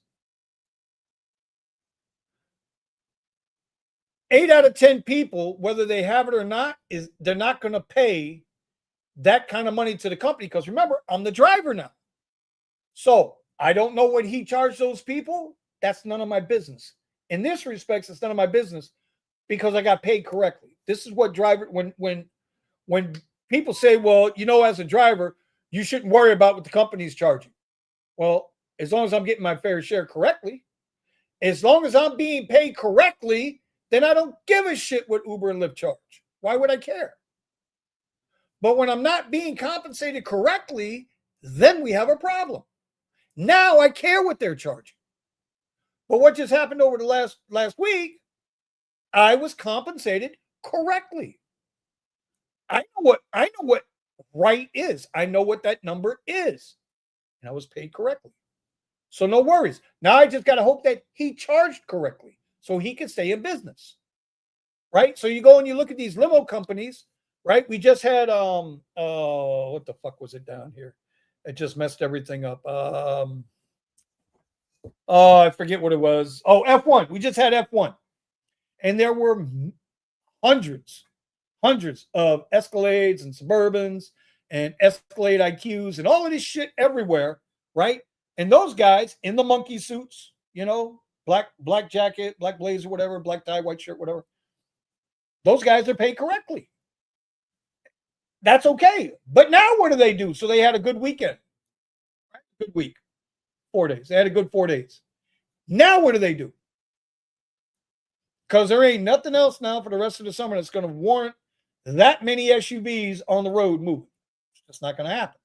8 out of 10 people, whether they have it or not, they're not going to pay that kind of money to the company because remember, I'm the driver now. So I don't know what he charged those people. That's none of my business. In this respect, it's none of my business because I got paid correctly. This is what driver when people say, well, as a driver, you shouldn't worry about what the company's charging. Well, as long as I'm getting my fair share correctly, as long as I'm being paid correctly, then I don't give a shit what Uber and Lyft charge. Why would I care? But when I'm not being compensated correctly, then we have a problem. Now I care what they're charging. But what just happened over the last week, I was compensated correctly. I know what right is. I know what that number is. And I was paid correctly. So no worries. Now I just got to hope that he charged correctly so he can stay in business. Right? So you go and you look at these limo companies, right? We just had what the fuck was it down here? It just messed everything up. I forget what it was. Oh, F1. We just had F1. And there were hundreds of Escalades and Suburbans and Escalade IQs and all of this shit everywhere, right? And those guys in the monkey suits, black jacket, black blazer, whatever, black tie, white shirt, whatever. Those guys are paid correctly. That's okay. But now what do they do? So they had a good weekend. Right? Good week. 4 days. They had a good 4 days. Now what do they do? Because there ain't nothing else now for the rest of the summer that's going to warrant that many SUVs on the road moving. It's not going to happen.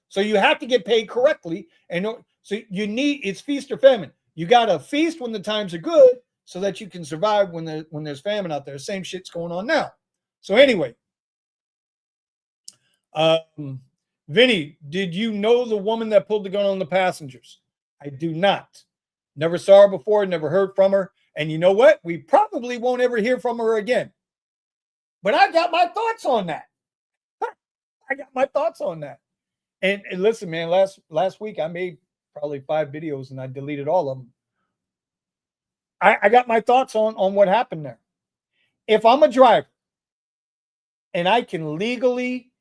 So you have to get paid correctly. And so it's feast or famine. You got to feast when the times are good so that you can survive when there's famine out there. Same shit's going on now. So anyway, Vinny, did you know the woman that pulled the gun on the passengers? I do not. Never saw her before, never heard from her. And you know what? We probably won't ever hear from her again. But I got my thoughts on that. And listen, man, last week I made probably 5 videos and I deleted all of them. I got my thoughts on what happened there. If I'm a driver and I can legally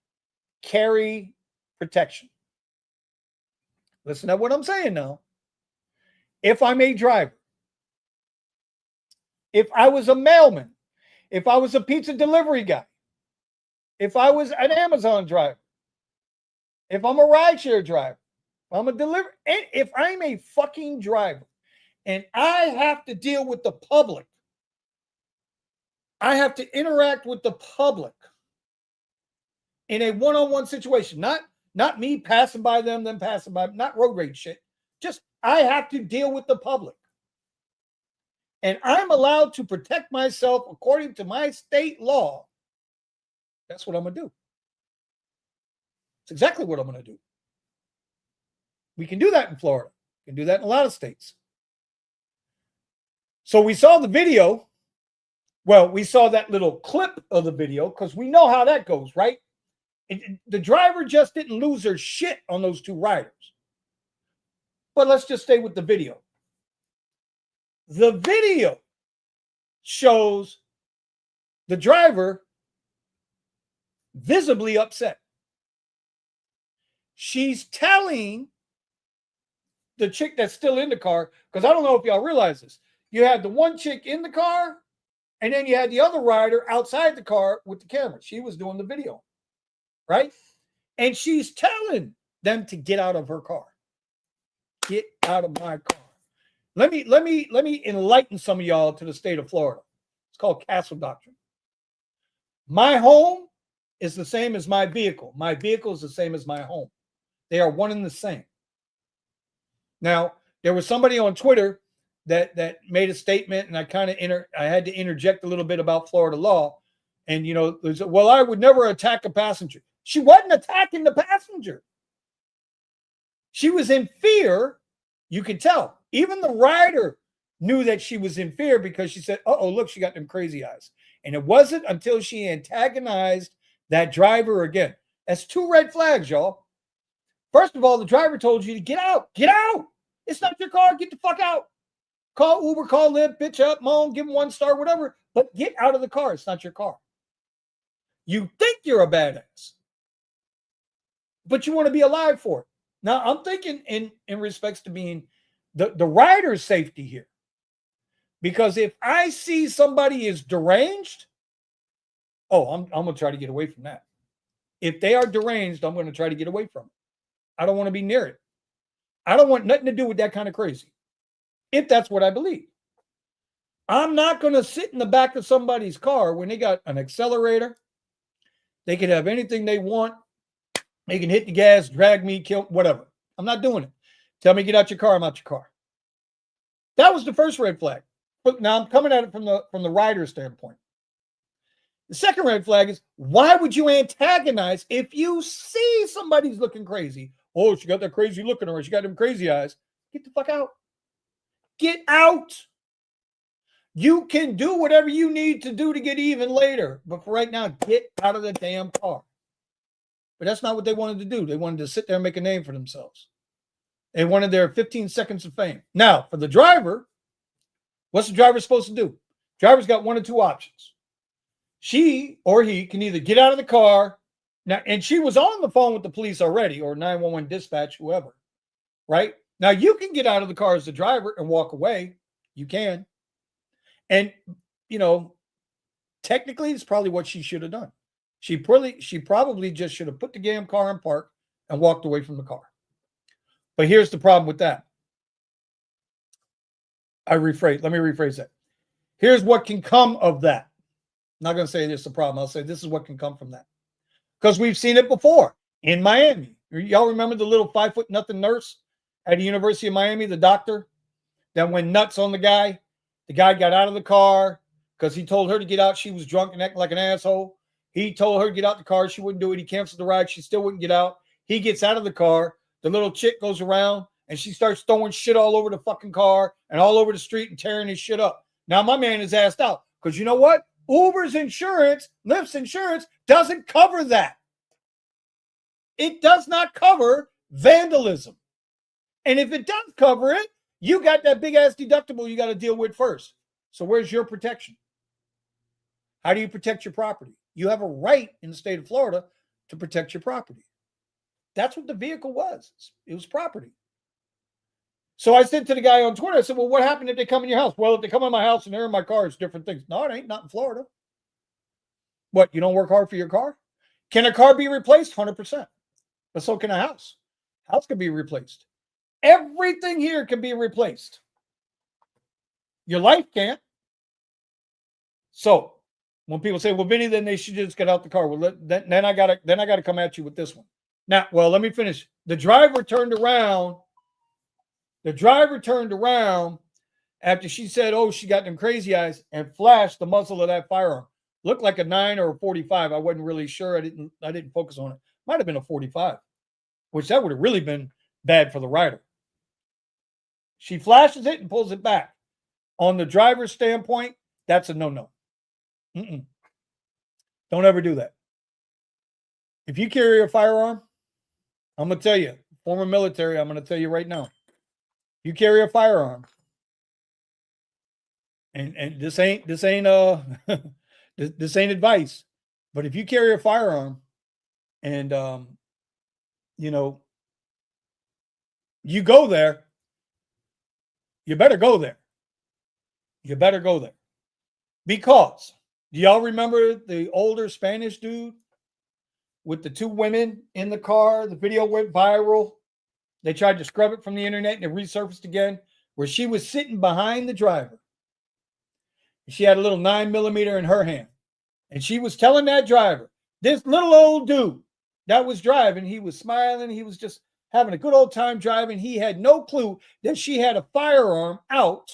carry protection, listen to what I'm saying now. If I'm a driver, if I was a mailman, if I was a pizza delivery guy, if I was an Amazon driver, if I'm a rideshare driver, if I'm a fucking driver and I have to deal with the public, I have to interact with the public in a one-on-one situation, not me passing by them, passing by, not road rage shit. Just I have to deal with the public. And I'm allowed to protect myself according to my state law. That's what I'm going to do. It's exactly what I'm going to do. We can do that in Florida. We can do that in a lot of states. So we saw the video. Well, we saw that little clip of the video because we know how that goes, right? The driver just didn't lose her shit on those 2 riders. But let's just stay with the video. The video shows the driver visibly upset. She's telling the chick that's still in the car, because I don't know if y'all realize this. You had the one chick in the car And then you had the other rider outside the car with the camera. She was doing the video, right? And she's telling them to get out of her car. Get out of my car. Let me enlighten some of y'all to the state of Florida. It's called Castle Doctrine. My home is the same as my vehicle. My vehicle is the same as my home. They are one and the same. Now, there was somebody on Twitter that made a statement, and I kind of I had to interject a little bit about Florida law. And well, I would never attack a passenger. She wasn't attacking the passenger. She was in fear. You could tell. Even the rider knew that she was in fear because she said, "Uh-oh, look, she got them crazy eyes." And it wasn't until she antagonized that driver again. That's 2 red flags, y'all. First of all, the driver told you to get out. Get out. It's not your car. Get the fuck out. Call Uber, call Lyft, bitch up, moan, give them 1 star, whatever. But get out of the car. It's not your car. You think you're a badass, but you want to be alive for it. Now, I'm thinking in respects to being the rider's safety here. Because if I see somebody is deranged, I'm going to try to get away from that. If they are deranged, I'm going to try to get away from it. I don't want to be near it. I don't want nothing to do with that kind of crazy. If that's what I believe. I'm not going to sit in the back of somebody's car when they got an accelerator. They can have anything they want. They can hit the gas, drag me, kill, whatever. I'm not doing it. Tell me, get out your car, I'm out your car. That was the first red flag. But now I'm coming at it from the rider standpoint. The second red flag is, why would you antagonize if you see somebody's looking crazy? Oh, she got that crazy look in her. She got them crazy eyes. Get the fuck out. Get out. You can do whatever you need to do to get even later. But for right now, get out of the damn car. But that's not what they wanted to do. They wanted to sit there and make a name for themselves. They wanted their 15 seconds of fame. Now, for the driver, what's the driver supposed to do? Driver's got 1 or 2 options. She or he can either get out of the car. Now, and she was on the phone with the police already, or 911 dispatch, whoever, right? Now, you can get out of the car as the driver and walk away. You can. And, technically, it's probably what she should have done. She probably just should have put the damn car in park and walked away from the car. But here's the problem with that. Let me rephrase that. Here's what can come of that. I'm not going to say this is the problem. I'll say this is what can come from that. Because we've seen it before in Miami. Y'all remember the little 5'0" nurse at the University of Miami, the doctor that went nuts on the guy? The guy got out of the car because he told her to get out. She was drunk and acting like an asshole. He told her to get out the car. She wouldn't do it. He canceled the ride. She still wouldn't get out. He gets out of the car. The little chick goes around and she starts throwing shit all over the fucking car and all over the street and tearing his shit up. Now, my man is assed out because you know what? Uber's insurance, Lyft's insurance doesn't cover that. It does not cover vandalism. And if it does cover it, you got that big ass deductible you got to deal with first. So where's your protection? How do you protect your property? You have a right in the state of Florida to protect your property. That's what the vehicle was. It was property. So I said to the guy on Twitter, I said, well, what happened if they come in your house? Well, if they come in my house and they're in my car, it's different things. No, it ain't. Not in Florida. What, you don't work hard for your car? Can a car be replaced? 100%. But so can a house. House can be replaced. Everything here can be replaced. Your life can't. So when people say, well, Vinny, then they should just get out the car. Well, then I gotta come at you with this one. Now, well, let me finish. The driver turned around after she said, oh, she got them crazy eyes, and flashed the muzzle of that firearm. Looked like a 9 or a 45. I wasn't really sure. I didn't focus on it. Might have been a 45, which that would have really been bad for the rider. She flashes it and pulls it back. On the driver's standpoint, that's a no-no. Don't ever do that. If you carry a firearm, I'm going to tell you, former military, I'm going to tell you right now, you carry a firearm, and this ain't this ain't advice, but if you carry a firearm and you go there, you better go there. You better go there. Because do y'all remember the older Spanish dude with the two women in the car? The video went viral. They tried to scrub it from the internet and it resurfaced again, where she was sitting behind the driver. She had a little 9mm in her hand. And she was telling that driver, this little old dude that was driving, he was smiling. He was just having a good old time driving. He had no clue that she had a firearm out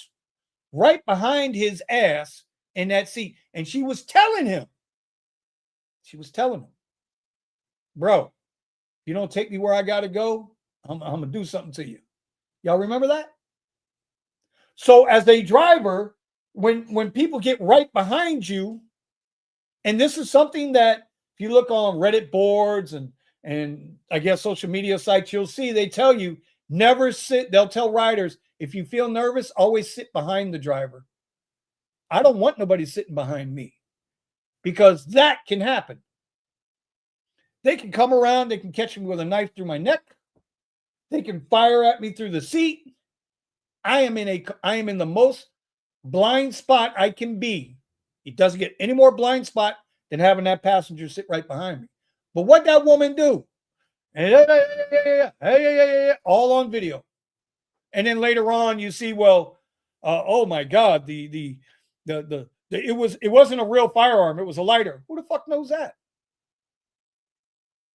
right behind his ass in that seat. And she was telling him, bro, you don't take me where I got to go, I'm going to do something to you. Y'all remember that? So as a driver, when people get right behind you, and this is something that if you look on Reddit boards and I guess social media sites, you'll see they tell you never sit. They'll tell riders, if you feel nervous, always sit behind the driver. I don't want nobody sitting behind me because that can happen. They can come around. They can catch me with a knife through my neck. They can fire at me through the seat. I am in the most blind spot I can be. It doesn't get any more blind spot than having that passenger sit right behind me. But what that woman do? All on video. And then later on, you see, well, oh my God, it wasn't a real firearm. It was a lighter. Who the fuck knows that?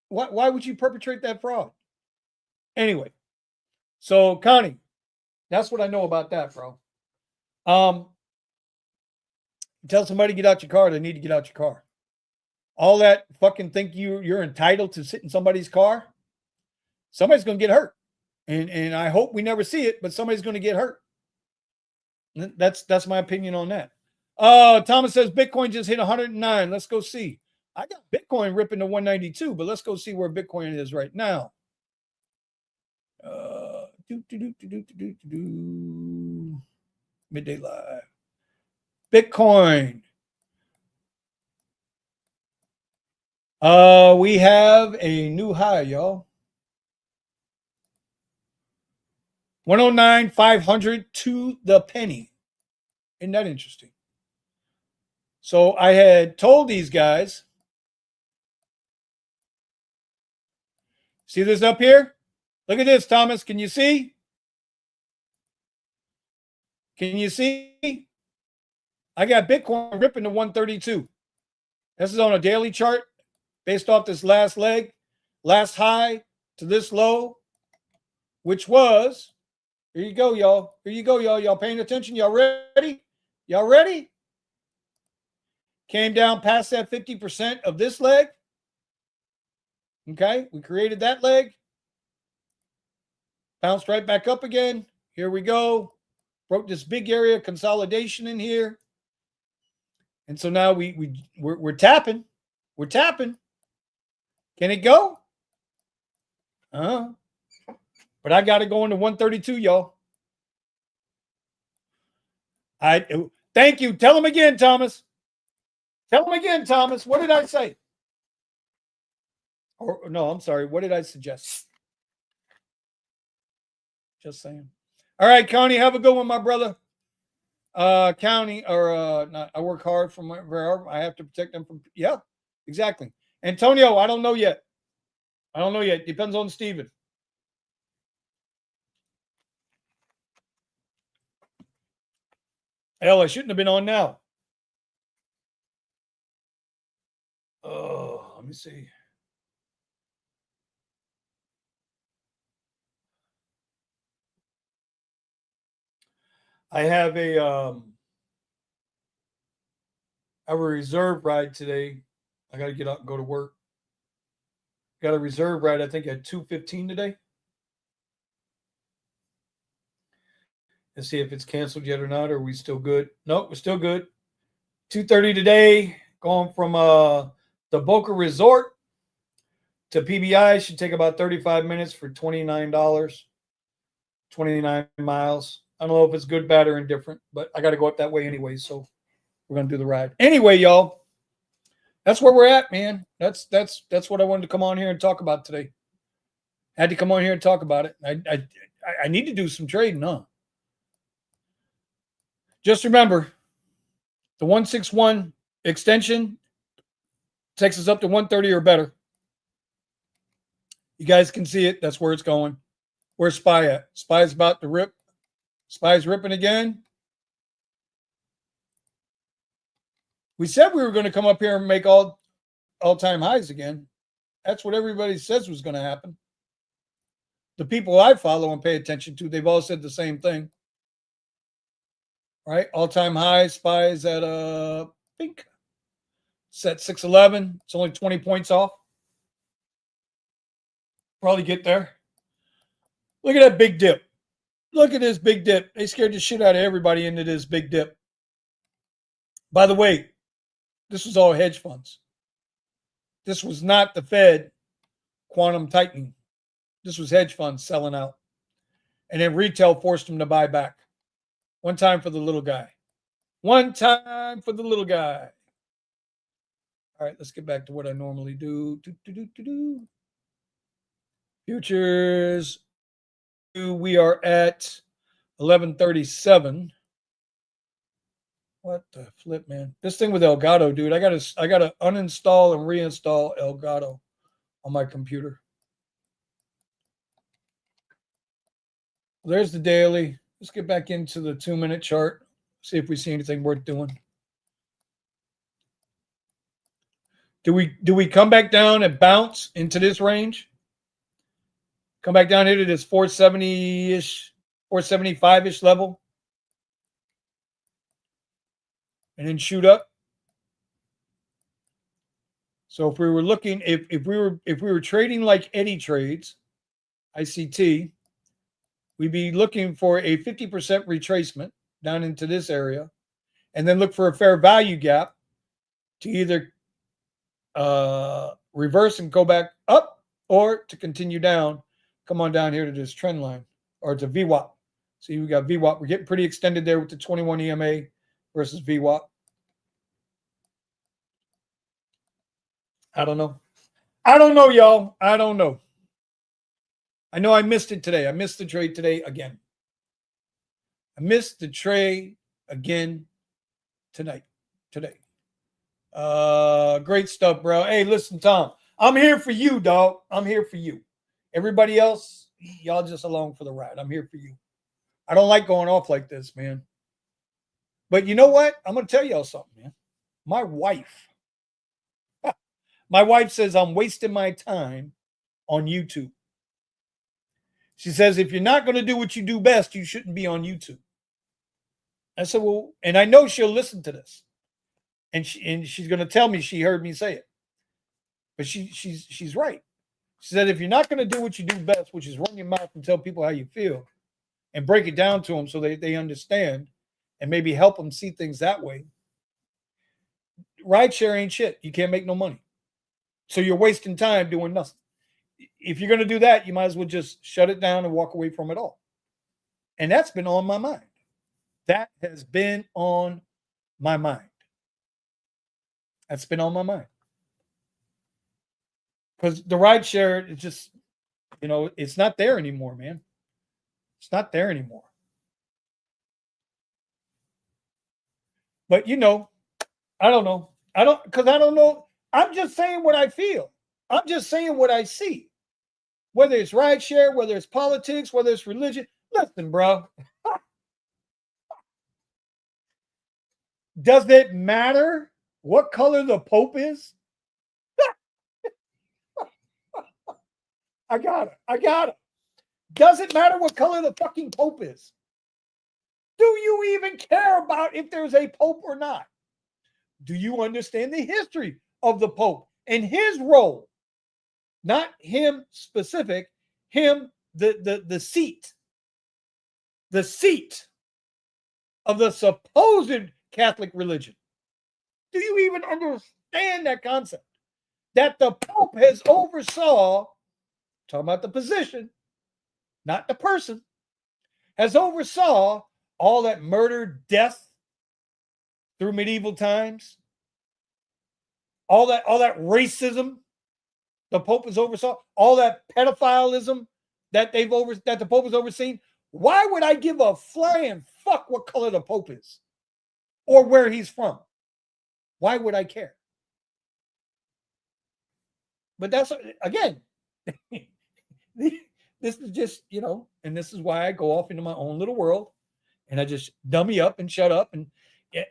Why would you perpetrate that fraud? Anyway, so Connie, that's what I know about that, bro. Tell somebody to get out your car. They need to get out your car. All that fucking think you're entitled to sit in somebody's car. Somebody's going to get hurt. And I hope we never see it, but somebody's going to get hurt. That's my opinion on that. Thomas says Bitcoin just hit 109. Let's go see. I got Bitcoin ripping to 192, but let's go see where Bitcoin is right now. Midday Live. Bitcoin. We have a new high, y'all. 109,500 to the penny. Isn't that interesting? So I had told these guys, see this up here? Look at this, Thomas. Can you see? Can you see? I got Bitcoin ripping to 132. This is on a daily chart based off this last leg, last high to this low, which was, here you go, y'all. Here you go, y'all. Y'all paying attention? Y'all ready? Y'all ready? Came down past that 50% of this leg. Okay, we created that leg. Bounced right back up again. Here we go. Broke this big area of consolidation in here. And so now we're tapping. We're tapping. Can it go? But I got to go into 132, y'all. Thank you. Tell him again, Thomas. Tell him again, Thomas. What did I say? Or no, I'm sorry. What did I suggest? Just saying. All right, Connie, have a good one, my brother. County or not, I work hard for wherever I have to protect them from. Yeah, exactly. Antonio, I don't know yet. Depends on Steven. Hell, I shouldn't have been on now. Oh, let me see. I have a reserve ride today. I got to get up and go to work. Got a reserve ride, I think, at 2:15 today. Let's see if it's canceled yet or not. Or are we still good? Nope, we're still good. 2:30 today. Going from the Boca Resort to PBI should take about 35 minutes for $29. 29 miles. I don't know if it's good, bad, or indifferent, but I got to go up that way anyway. So we're going to do the ride. Anyway, y'all, that's where we're at, man. That's what I wanted to come on here and talk about today. Had to come on here and talk about it. I need to do some trading, huh? Just remember, The 161 extension takes us up to 130 or better. You guys can see it. That's where it's going. Where's SPY at? SPY's about to rip. SPY's ripping again. We said we were going to come up here and make all-time highs again. That's what everybody says was going to happen. The people I follow and pay attention to, they've all said the same thing. Right? All-time high. SPY is at pink. It's at 611. It's only 20 points off. Probably get there. Look at that big dip. Look at this big dip. They scared the shit out of everybody into this big dip. By the way, this was all hedge funds. This was not the Fed quantum tightening. This was hedge funds selling out. And then retail forced them to buy back. One time for the little guy. One time for the little guy. All right, let's get back to what I normally do. Futures. We are at 1137. What the flip, man? This thing with Elgato, dude. I gotta uninstall and reinstall Elgato on my computer. There's the daily. Let's get back into the 2-minute chart. See if we see anything worth doing. Do we come back down and bounce into this range? Come back down here to this 470-ish, 475-ish level. And then shoot up. So if we were looking, if we were trading like Eddie trades, ICT, we'd be looking for a 50% retracement down into this area, and then look for a fair value gap to either reverse and go back up, or to continue down. Come on down here to this trend line, or to VWAP. See, we got VWAP. We're getting pretty extended there with the 21 EMA versus VWAP. I don't know. I don't know, y'all. I don't know. I know I missed it today. I missed the trade today again. I missed the trade again today. Great stuff, bro. Hey, listen, Tom. I'm here for you, dog. I'm here for you. Everybody else, y'all just along for the ride. I'm here for you. I don't like going off like this, man. But you know what? I'm going to tell y'all something, man. My wife says I'm wasting my time on YouTube. She says, if you're not going to do what you do best, you shouldn't be on YouTube. I said, well, and I know she'll listen to this. And she's going to tell me she heard me say it. But she's right. She said, if you're not going to do what you do best, which is run your mouth and tell people how you feel and break it down to them so they understand and maybe help them see things that way, rideshare ain't shit. You can't make no money. So you're wasting time doing nothing. If you're going to do that, you might as well just shut it down and walk away from it all. And that's been on my mind. That has been on my mind. That's been on my mind. Because the rideshare is just, it's not there anymore, man. It's not there anymore. But, I don't know. I don't know. I'm just saying what I feel. I'm just saying what I see. Whether it's rideshare, whether it's politics, whether it's religion. Listen, bro. Does it matter what color the Pope is? I got it. Does it matter what color the fucking Pope is? Do you even care about if there's a Pope or not? Do you understand the history of the Pope and his role? Not him specific, him, the seat. The seat of the supposed Catholic religion. Do you even understand that concept? That the Pope has oversaw, talking about the position, not the person, has oversaw all that murder, death through medieval times, all that racism the Pope has oversaw, all that pedophilism that that the Pope has overseen. Why would I give a flying fuck what color the Pope is or where he's from? Why would I care? But that's, again, this is just, and this is why I go off into my own little world and I just dummy up and shut up. And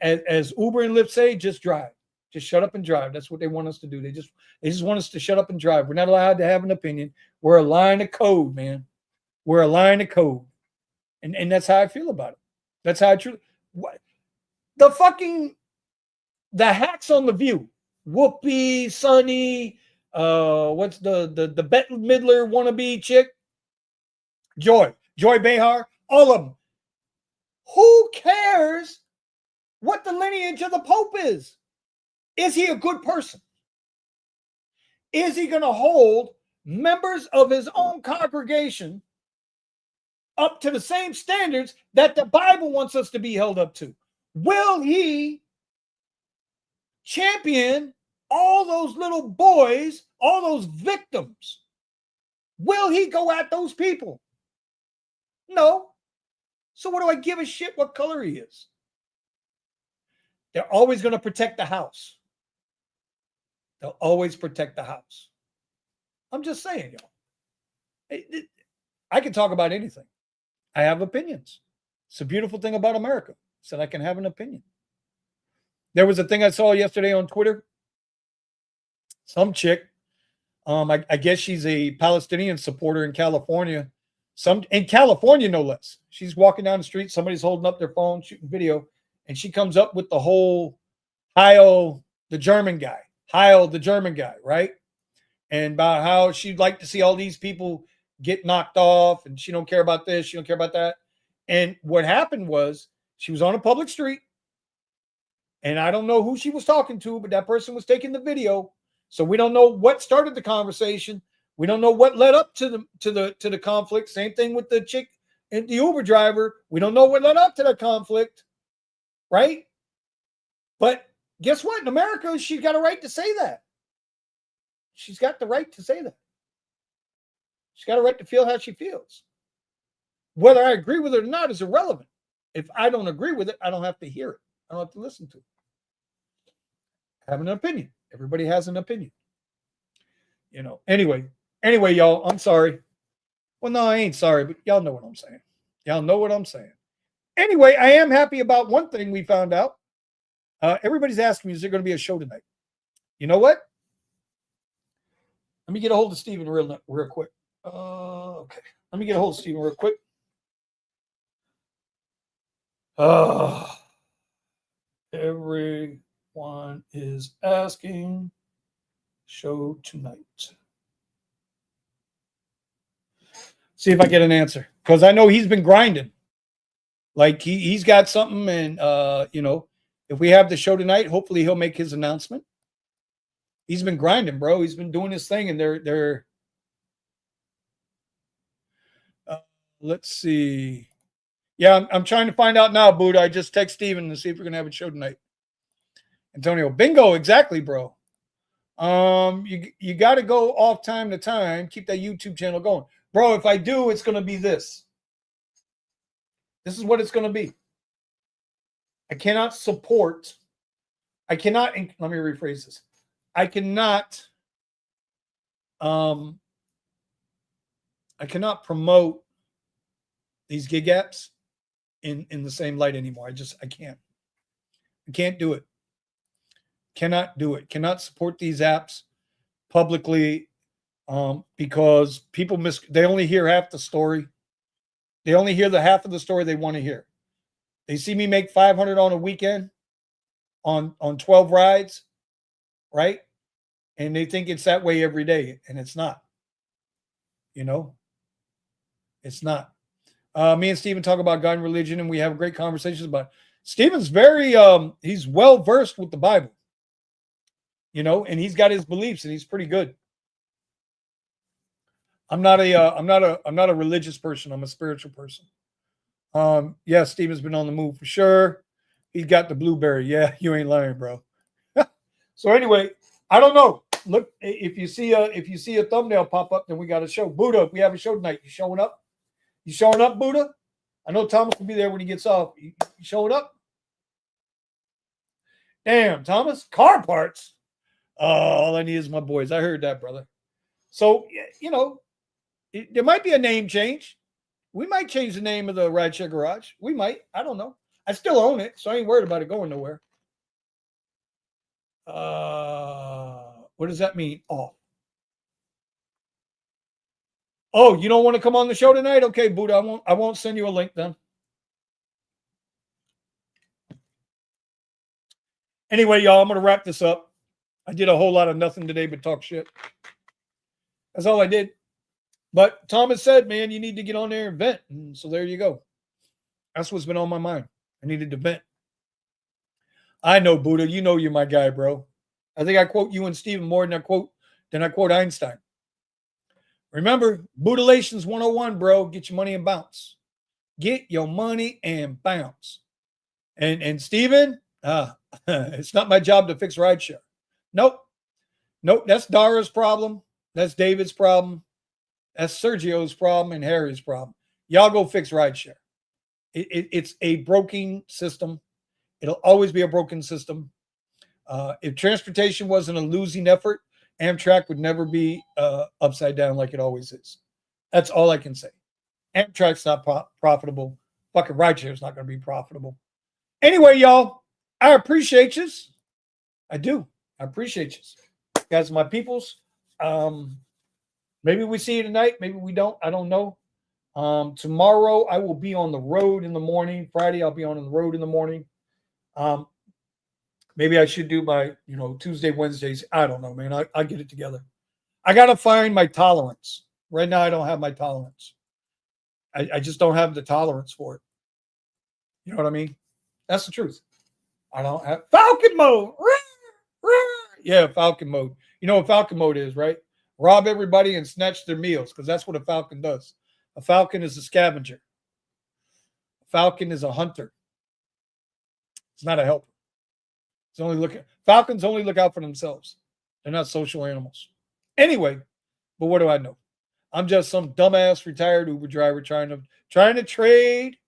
as Uber and Lyft say, just drive. Just shut up and drive. That's what they want us to do. They just want us to shut up and drive. We're not allowed to have an opinion. We're a line of code, man. We're a line of code. And that's how I feel about it. That's how I truly. What the hacks on The View. Whoopi, Sunny, what's the Bette Midler wannabe chick? Joy Behar, all of them. Who cares what the lineage of the Pope is? Is he a good person? Is he going to hold members of his own congregation up to the same standards that the Bible wants us to be held up to? Will he champion all those little boys, all those victims? Will he go at those people? No. So what do I give a shit what color he is? They're always going to protect the house. They'll always protect the house. I'm just saying, y'all. I can talk about anything. I have opinions. It's a beautiful thing about America, is that I can have an opinion. There was a thing I saw yesterday on Twitter. Some chick, I guess she's a Palestinian supporter in California. In California, no less. She's walking down the street. Somebody's holding up their phone, shooting video, and she comes up with the whole Heil the German guy, right? And about how she'd like to see all these people get knocked off, and she don't care about this, she don't care about that. And what happened was she was on a public street, and I don't know who she was talking to, but that person was taking the video. So we don't know what started the conversation. We don't know what led up to the conflict. Same thing with the chick and the Uber driver. We don't know what led up to the conflict, right? But guess what? In America, she's got a right to say that. She's got the right to say that. She's got a right to feel how she feels. Whether I agree with it or not is irrelevant. If I don't agree with it, I don't have to hear it. I don't have to listen to it. I have an opinion. Everybody has an opinion. Anyway, y'all, I'm sorry. Well, no, I ain't sorry, but y'all know what I'm saying. Anyway, I am happy about one thing we found out. Everybody's asking me, is there going to be a show tonight? You know what? Let me get a hold of Steven real quick. Okay. Let me get a hold of Steven real quick. Everyone is asking, show tonight. See if I get an answer, because I know he's been grinding. Like he's got something, and if we have the show tonight, hopefully he'll make his announcement. He's been grinding, bro. He's been doing his thing, and they're let's see. Yeah, I'm trying to find out now, Buddha. I just text Steven to see if we're gonna have a show tonight. Antonio, bingo, exactly, bro. You got to go off time to time. Keep that YouTube channel going, bro. If I do, it's gonna be this. This is what it's gonna be. I cannot support. Let me rephrase this. I cannot promote these gig apps in the same light anymore. I can't. I can't do it. Cannot do it. Cannot support these apps publicly because people they only hear half the story. They only hear the half of the story they want to hear. They see me make 500 on a weekend on 12 rides, right? And they think it's that way every day, and it's not. It's not. Me and Steven talk about God and religion, and we have great conversations about it. Steven's very he's well versed with the Bible. And he's got his beliefs, and he's pretty good. I'm not a religious person. I'm a spiritual person. Yeah, Steven's been on the move for sure. He's got the blueberry. Yeah, you ain't lying, bro. So anyway, I don't know. Look, if you see a thumbnail pop up, then we got a show. Buddha, we have a show tonight. You showing up? You showing up, Buddha? I know Thomas will be there when he gets off. You showing up? Damn, Thomas, car parts. All I need is my boys. I heard that, brother. So, you know, there might be a name change. We might change the name of the Rideshare Garage. We might. I don't know. I still own it, so I ain't worried about it going nowhere. What does that mean? Oh, you don't want to come on the show tonight? Okay, Buddha, I won't send you a link then. Anyway, y'all, I'm gonna wrap this up. I did a whole lot of nothing today but talk shit. That's all I did. But Thomas said, man, you need to get on there and vent. And so there you go. That's what's been on my mind. I needed to vent. I know, Buddha. You know you're my guy, bro. I think I quote you and Stephen more than I quote Einstein. Remember, Buddhalations 101, bro. Get your money and bounce. Get your money and bounce. And Stephen, it's not my job to fix rideshare. Nope. That's Dara's problem. That's David's problem. That's Sergio's problem and Harry's problem. Y'all go fix rideshare. It's a broken system. It'll always be a broken system. If transportation wasn't a losing effort, Amtrak would never be upside down like it always is. That's all I can say. Amtrak's not profitable. Fucking rideshare is not going to be profitable. Anyway, y'all, I appreciate you. I do. I appreciate you. Guys, my peoples. Maybe we see you tonight. Maybe we don't. I don't know. Tomorrow, I will be on the road in the morning. Friday, I'll be on the road in the morning. Maybe I should do my, Tuesday, Wednesdays. I don't know, man. I'll get it together. I got to find my tolerance. Right now, I don't have my tolerance. I just don't have the tolerance for it. You know what I mean? That's the truth. I don't have Falcon mode. Yeah, Falcon mode. You know what Falcon mode is, right? Rob everybody and snatch their meals, because that's what a Falcon does. A Falcon is a scavenger. A Falcon is a hunter. It's not a helper. Falcons only look out for themselves. They're not social animals. Anyway, but what do I know? I'm just some dumbass retired Uber driver trying to trade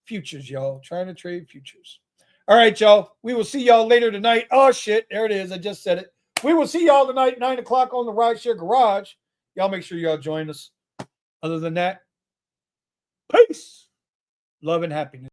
futures, y'all. Trying to trade futures. All right, y'all. We will see y'all later tonight. Oh, shit. There it is. I just said it. We will see y'all tonight, 9 o'clock on the Rideshare Garage. Y'all make sure y'all join us. Other than that, peace, love, and happiness.